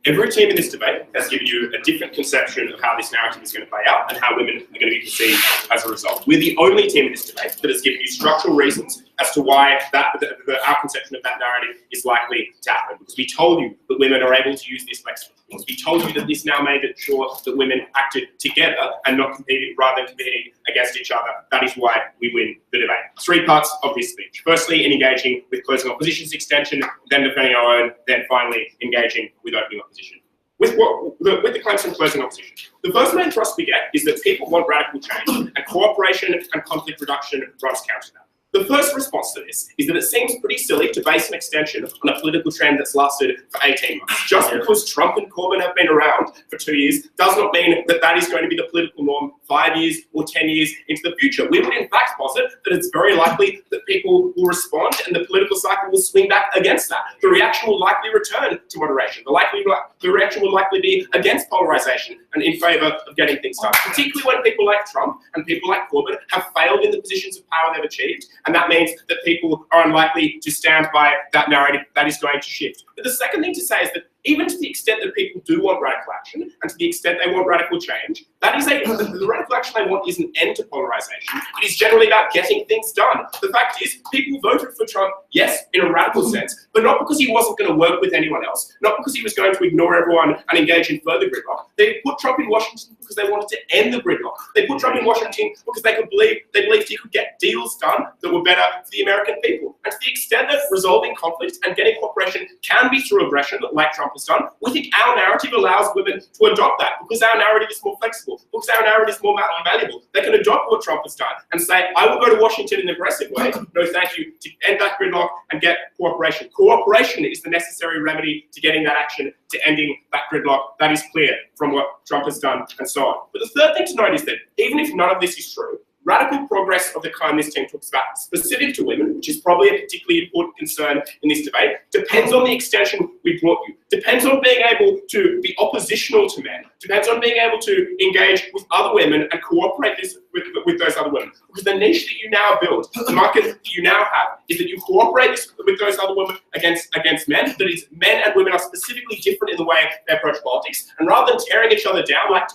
Every team in this debate has given you a different conception of how this narrative is going to play out and how women are going to be perceived as a result. We're the only team in this debate that has given you structural reasons as to why our conception of that narrative is likely to happen. Because we told you that women are able to use this flexibly. Because we told you that this now made it sure that women acted together and not competing, rather than competing against each other. That is why we win the debate. 3 parts of this speech. Firstly, in engaging with closing opposition's extension, then defending our own, then finally engaging with opening opposition. With the claims from closing opposition. The first main thrust we get is that people want radical change, and cooperation and conflict reduction runs counter to that. The first response to this is that it seems pretty silly to base an extension on a political trend that's lasted for 18 months. Just because Trump and Corbyn have been around for 2 years does not mean that that is going to be the political norm 5 years or 10 years into the future. We would in fact posit that it's very likely that people will respond and the political cycle will swing back against that. The reaction will likely return to moderation. The reaction will likely be against polarization and in favor of getting things done, particularly when people like Trump and people like Corbyn have failed in the positions of power they've achieved. And that means that people are unlikely to stand by that narrative. That is going to shift. But the second thing to say is that even to the extent that people do want radical action, and to the extent they want radical change, that is the radical action they want is an end to polarization. It is generally about getting things done. The fact is, people voted for Trump, yes, in a radical sense, but not because he wasn't going to work with anyone else, not because he was going to ignore everyone and engage in further gridlock. They put Trump in Washington because they wanted to end the gridlock. They put Trump in Washington because they believed he could get deals done that were better for the American people. And to the extent that resolving conflict and getting cooperation can be through aggression, like Trump has done, we think our narrative allows women to adopt that because our narrative is more flexible, because our narrative is more valuable. They can adopt what Trump has done and say, I will go to Washington in an aggressive way, no thank you, to end that gridlock and get cooperation. Cooperation is the necessary remedy to getting that action, to ending that gridlock. That is clear from what Trump has done and so on. But the third thing to note is that even if none of this is true, radical progress of the kind this team talks about, specific to women, which is probably a particularly important concern in this debate, depends on the extension we brought you, depends on being able to be oppositional to men, depends on being able to engage with other women and cooperate with those other women. Because the niche that you now build, the market that you now have, is that you cooperate with those other women against men, that is, men and women are specifically different in the way they approach politics, and rather than tearing each other down like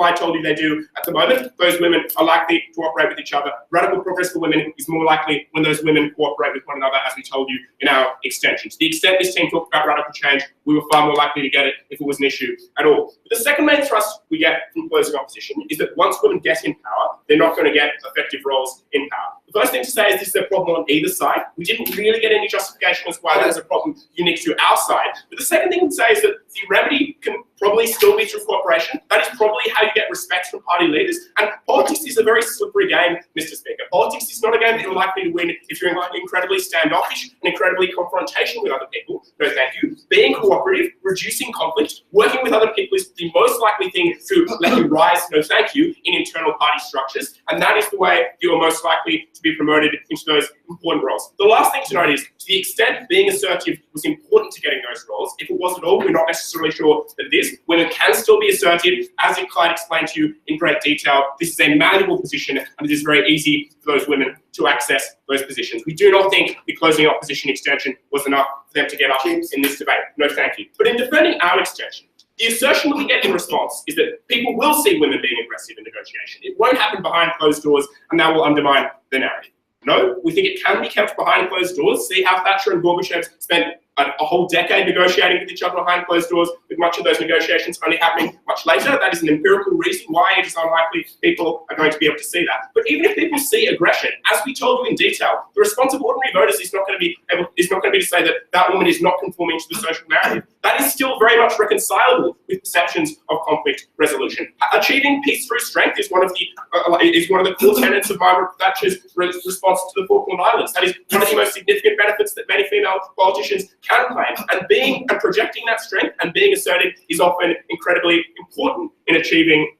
I told you they do at the moment, those women are likely to cooperate with each other. Radical progress for women is more likely when those women cooperate with one another, as we told you in our extension. To the extent this team talked about radical change, we were far more likely to get it if it was an issue at all. But the second main thrust we get from closing opposition is that once women get in power, they're not going to get effective roles in power. The first thing to say is this is a problem on either side. We didn't really get any justification as to why that is a problem unique to our side. But the second thing to say is that the remedy can probably still be through cooperation. That is probably how you get respect from party leaders. And politics is a very slippery game, Mr. Speaker. Politics is not a game that you're likely to win if you're incredibly standoffish and incredibly confrontational with other people. No, thank you. Being cooperative, reducing conflict, working with other people is the most likely thing to let you rise, no thank you, in internal party structures. And that is the way you are most likely to be promoted into those important roles. The last thing to note is, to the extent being assertive was important to getting those roles, if it was at all, we're not necessarily sure that it is. Women can still be assertive, as Clyde explained to you in great detail. This is a malleable position, and it is very easy for those women to access those positions. We do not think the closing opposition extension was enough for them to get up in this debate. No, thank you. But in defending our extension, the assertion that we get in response is that people will see women being aggressive in negotiation. It won't happen behind closed doors, and that will undermine the narrative. No, we think it can be kept behind closed doors. See how Thatcher and Gorbachev spent a whole decade negotiating with each other behind closed doors, with much of those negotiations only happening much later. That is an empirical reason why it is unlikely people are going to be able to see that. But even if people see aggression, as we told you in detail, the response of ordinary voters is not going to be to say that that woman is not conforming to the social narrative. That is still very much reconcilable with perceptions of conflict resolution. Achieving peace through strength is one of the core tenets of Margaret Thatcher's response to the Falkland Islands. That is one of the most significant benefits that many female politicians can claim. And projecting that strength and being assertive is often incredibly important in achieving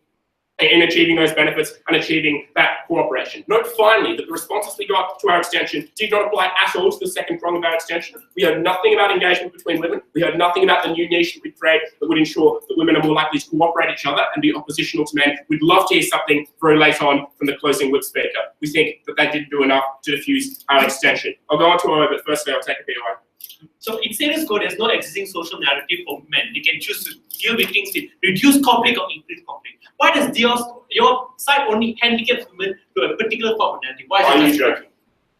those benefits and achieving that cooperation. Note finally that the responses we got to our extension did not apply at all to the second prong of our extension. We heard nothing about engagement between women. We heard nothing about the new niche that we create that would ensure that women are more likely to cooperate each other and be oppositional to men. We'd love to hear something very late on from the closing whip speaker. We think that they didn't do enough to diffuse our extension. I'll go on to our, but firstly I'll take a bit away. So in status quo, there's no existing social narrative for men. They can choose to deal with things with reduce conflict or increase conflict. Why does your side only handicap women to a particular form of narrative? Why are you joking?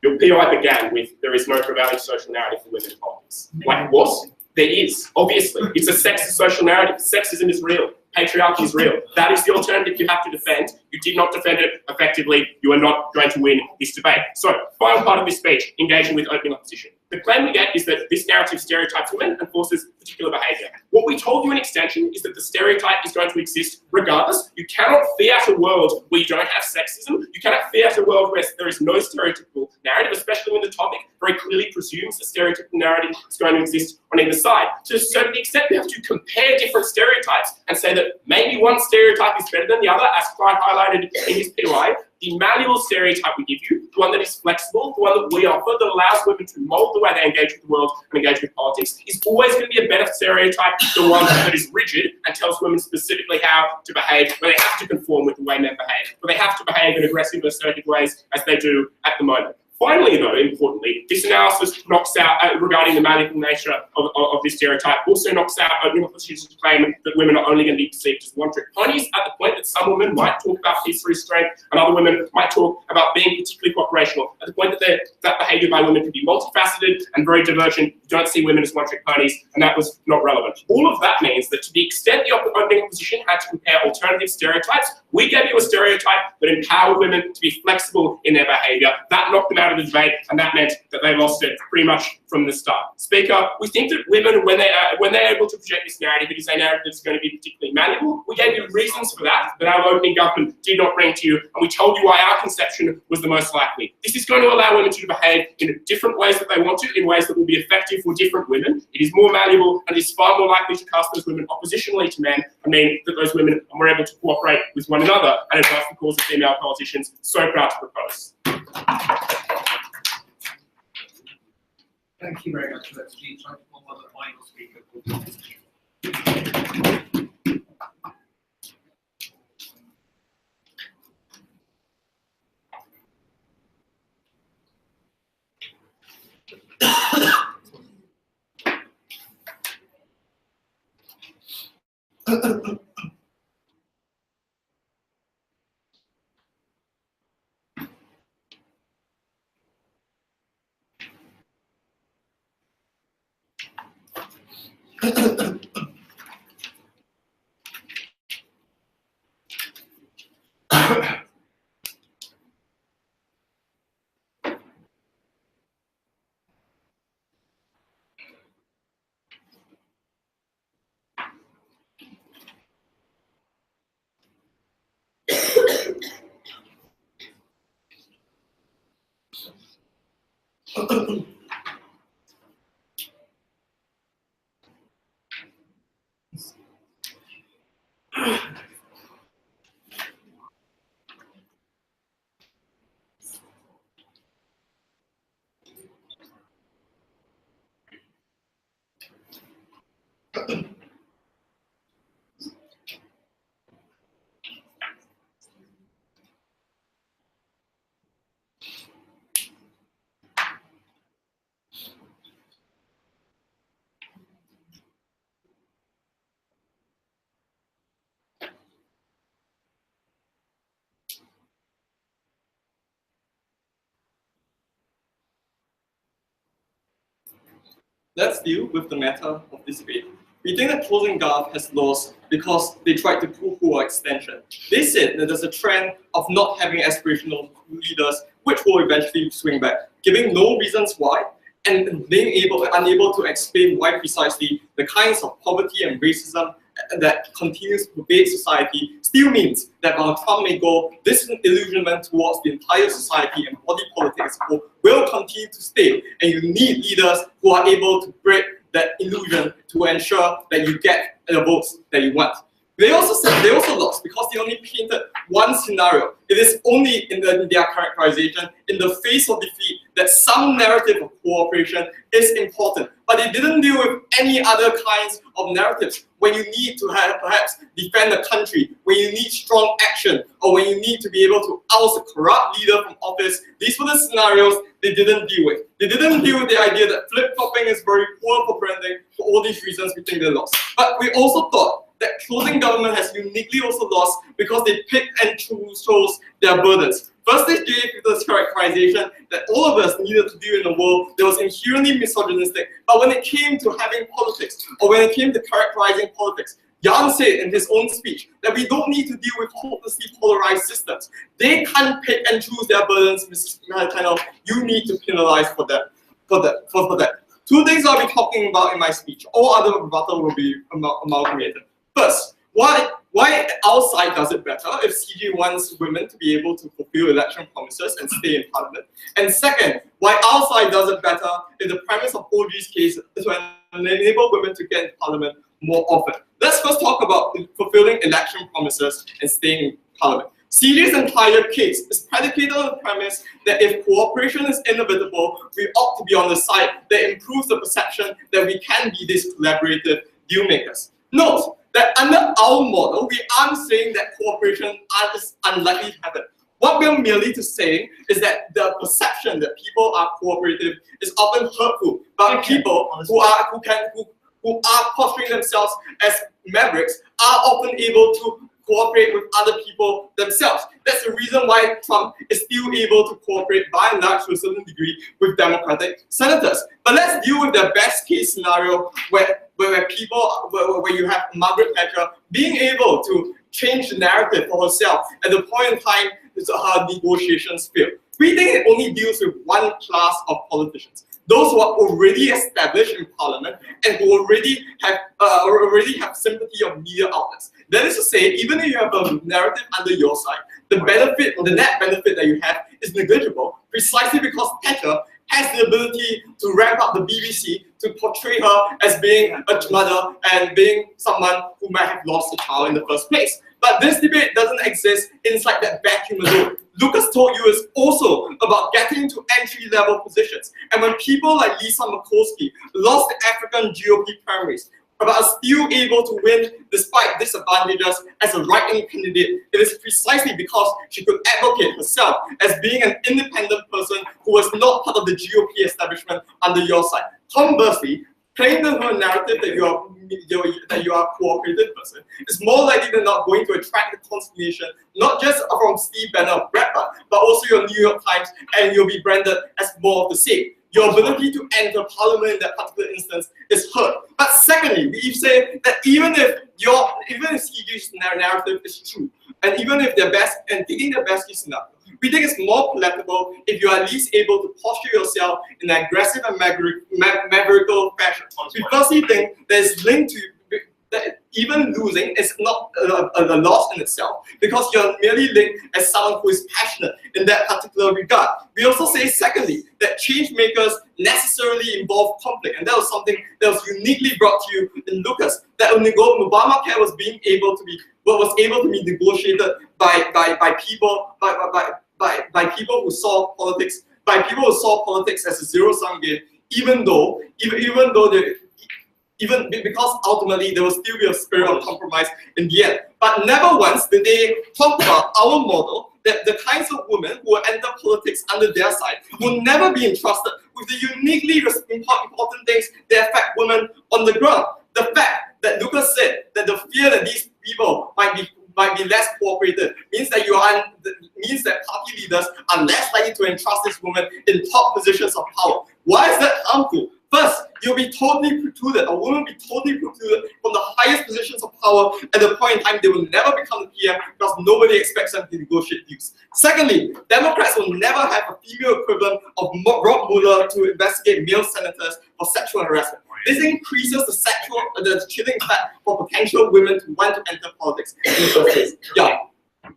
Your POI began with, there is no prevailing social narrative for women in politics. Like, what? There is, obviously. It's a sexist social narrative. Sexism is real. Patriarchy is real. That is the alternative you have to defend. You did not defend it effectively. You are not going to win this debate. So, final part of this speech, engaging with opening opposition. The claim we get is that this narrative stereotypes women and forces particular behaviour. What we told you in extension is that the stereotype is going to exist regardless. You cannot fiat a world where you don't have sexism. You cannot fiat a world where there is no stereotypical narrative, especially when the topic very clearly presumes the stereotypical narrative is going to exist on either side. To a certain extent, we have to compare different stereotypes and say that maybe one stereotype is better than the other, as Clyde highlighted in his POI. The malleable stereotype we give you, the one that is flexible, the one that we offer, that allows women to mould the way they engage with the world and engage with politics, is always going to be a better stereotype than one that is rigid and tells women specifically how to behave, where they have to conform with the way men behave, where they have to behave in aggressive, assertive ways as they do at the moment. Finally, though, importantly, this analysis knocks out, regarding the malleable nature of this stereotype, also knocks out opening opposition's claim that women are only going to be perceived as one-trick ponies, at the point that some women might talk about history strength and other women might talk about being particularly cooperational, at the point that that behaviour by women can be multifaceted and very divergent. You don't see women as one-trick ponies, and that was not relevant. All of that means that to the extent the opening opposition had to compare alternative stereotypes, we gave you a stereotype that empowered women to be flexible in their behaviour. That knocked them out of the debate, and that meant that they lost it pretty much from the start. Speaker, we think that women, when they're able to project this narrative, it is a narrative that's going to be particularly malleable. We gave you reasons for that our opening government did not bring to you, and we told you why our conception was the most likely. This is going to allow women to behave in different ways that they want to, in ways that will be effective for different women. It is more malleable, and it is far more likely to cast those women oppositionally to men, and mean that those women are more able to cooperate with one another and advance the cause of female politicians so proud to propose. Thank you very much for that speech. I call on the final speaker. Let's deal with the matter of this debate. We think that closing Gulf has lost because they tried to poo-poo our extension. They said that there's a trend of not having aspirational leaders, which will eventually swing back, giving no reasons why, and being unable to explain why precisely the kinds of poverty and racism that continues to pervade society still means that while Trump may go, this illusionment towards the entire society and body politics will continue to stay, and you need leaders who are able to break that illusion to ensure that you get the votes that you want. They also said they also lost because they only painted one scenario. It is only in their characterization, in the face of defeat, that some narrative of cooperation is important. But they didn't deal with any other kinds of narratives. When you need to have, perhaps defend the country, when you need strong action, or when you need to be able to oust a corrupt leader from office, these were the scenarios they didn't deal with. They didn't deal with the idea that flip-flopping is very poor for branding. For all these reasons, we think they lost. But we also thought that closing government has uniquely also lost because they pick and chose their burdens. First, they gave this characterization that all of us needed to do in a world that was inherently misogynistic. But when it came to having politics, or when it came to characterizing politics, Jan said in his own speech that we don't need to deal with hopelessly polarized systems. They can't pick and choose their burdens, Mrs. Kind you need to penalize for that. For that. Two things I'll be talking about in my speech. All other rebuttal will be amalgamated. First, why our side does it better if CJ wants women to be able to fulfill election promises and stay in parliament. And second, why our side does it better if the premise of OG's case is to enable women to get in parliament more often. Let's first talk about fulfilling election promises and staying in parliament. CJ's entire case is predicated on the premise that if cooperation is inevitable, we ought to be on the side that improves the perception that we can be these collaborative deal makers. Note that under our model, we aren't saying that cooperation is unlikely to happen. What we're merely saying is that the perception that people are cooperative is often hurtful, but people who are posturing themselves as mavericks are often able to cooperate with other people themselves. That's the reason why Trump is still able to cooperate by and large to a certain degree with Democratic senators. But let's deal with the best case scenario where you have Margaret Thatcher being able to change the narrative for herself at the point in time her negotiations failed. We think it only deals with one class of politicians. Those who are already established in parliament and who already have sympathy of media outlets. That is to say, even if you have a narrative under your side, the net benefit that you have is negligible, precisely because Thatcher has the ability to ramp up the BBC to portray her as being a mother and being someone who might have lost a child in the first place. But this debate doesn't exist inside that vacuum alone. Lucas told you it's also about getting into entry-level positions. And when people like Lisa Murkowski lost the African GOP primaries, but are still able to win despite disadvantages as a right-wing candidate, it is precisely because she could advocate herself as being an independent person who was not part of the GOP establishment under your side. Conversely, playing the narrative that you are a cooperative person is more likely than not going to attract the consternation, not just from Steve Bannon of Breitbart, but also your New York Times, and you'll be branded as more of the same. Your ability to enter parliament in that particular instance is hurt. But secondly, we say that even if CG's narrative is true, and even if they're best and taking their best case scenario, we think it's more palatable if you are at least able to posture yourself in an aggressive and maverickal fashion. We firstly think there's linked to that even losing is not a loss in itself, because you're merely linked as someone who is passionate in that particular regard. We also say, secondly, that change makers necessarily involve conflict, and that was something that was uniquely brought to you in Lucas, that when Obamacare was able to be negotiated by people who saw politics as a zero-sum game, because ultimately there will still be a spirit of compromise in the end. But never once did they talk about our model, that the kinds of women who will enter politics under their side will never be entrusted with the uniquely important things that affect women on the ground. The fact that Lucas said that the fear that these people might be less cooperative means that party leaders are less likely to entrust these women in top positions of power. Why is that harmful? First, you'll be totally precluded, a woman will be totally precluded from the highest positions of power at the point in time they will never become the PM because nobody expects them to negotiate deals. Secondly, Democrats will never have a female equivalent of Rob Mueller to investigate male senators for sexual harassment. This increases the chilling effect for potential women to want to enter politics in the first place. Yeah.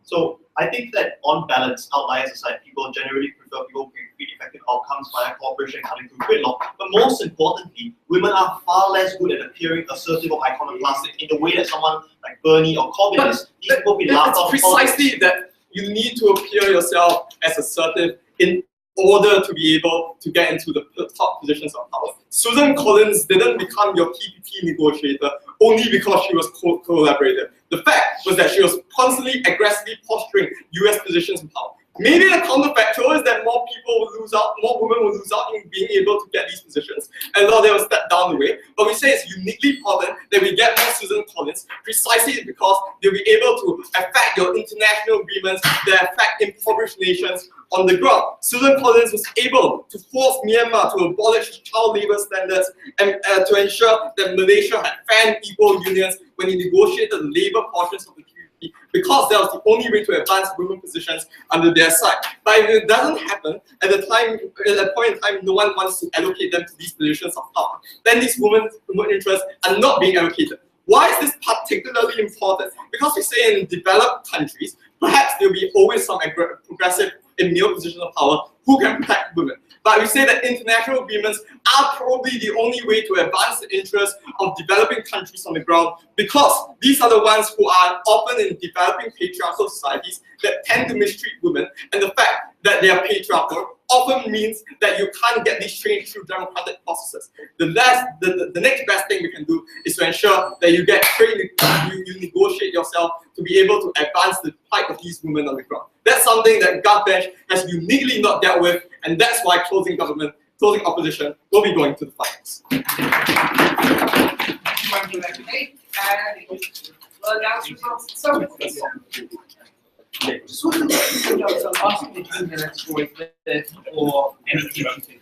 So I think that on balance, outliers aside, people generally prefer people who create effective outcomes via cooperation cutting through gridlock. But most importantly, women are far less good at appearing assertive or iconoclastic in the way that someone like Bernie or Corbyn is. These people be laughed off. Precisely that you need to appear yourself as assertive in order to be able to get into the top positions of power. Susan Collins didn't become your PPP negotiator only because she was collaborative. The fact was that she was constantly aggressively posturing US positions in power. Maybe the counterfactual is that more people will lose out, more women will lose out in being able to get these positions, and a lot of them will step down the way. But we say it's uniquely important that we get more Susan Collins precisely because they'll be able to affect your international agreements that affect impoverished nations on the ground. Susan Collins was able to force Myanmar to abolish child labor standards and to ensure that Malaysia had fair and equal unions when he negotiated the labor portions of the treaty, because that was the only way to advance women positions under their side. But if it doesn't happen, at that point in time, no one wants to allocate them to these positions of power. Then these women interests are not being allocated. Why is this particularly important? Because we say in developed countries, perhaps there will be always some progressive in male positions of power who can protect women. But we say that international agreements are probably the only way to advance the interests of developing countries on the ground, because these are the ones who are often in developing patriarchal societies that tend to mistreat women, and the fact that they are patriarchal often means that you can't get these change through democratic processes. The next best thing we can do is to ensure that you get you negotiate yourself to be able to advance the plight of these women on the ground. That's something that Bench has uniquely not dealt with, and that's why closing opposition will be going to the finals. Just wanted to know, so asking the 2 minutes for this or anything you think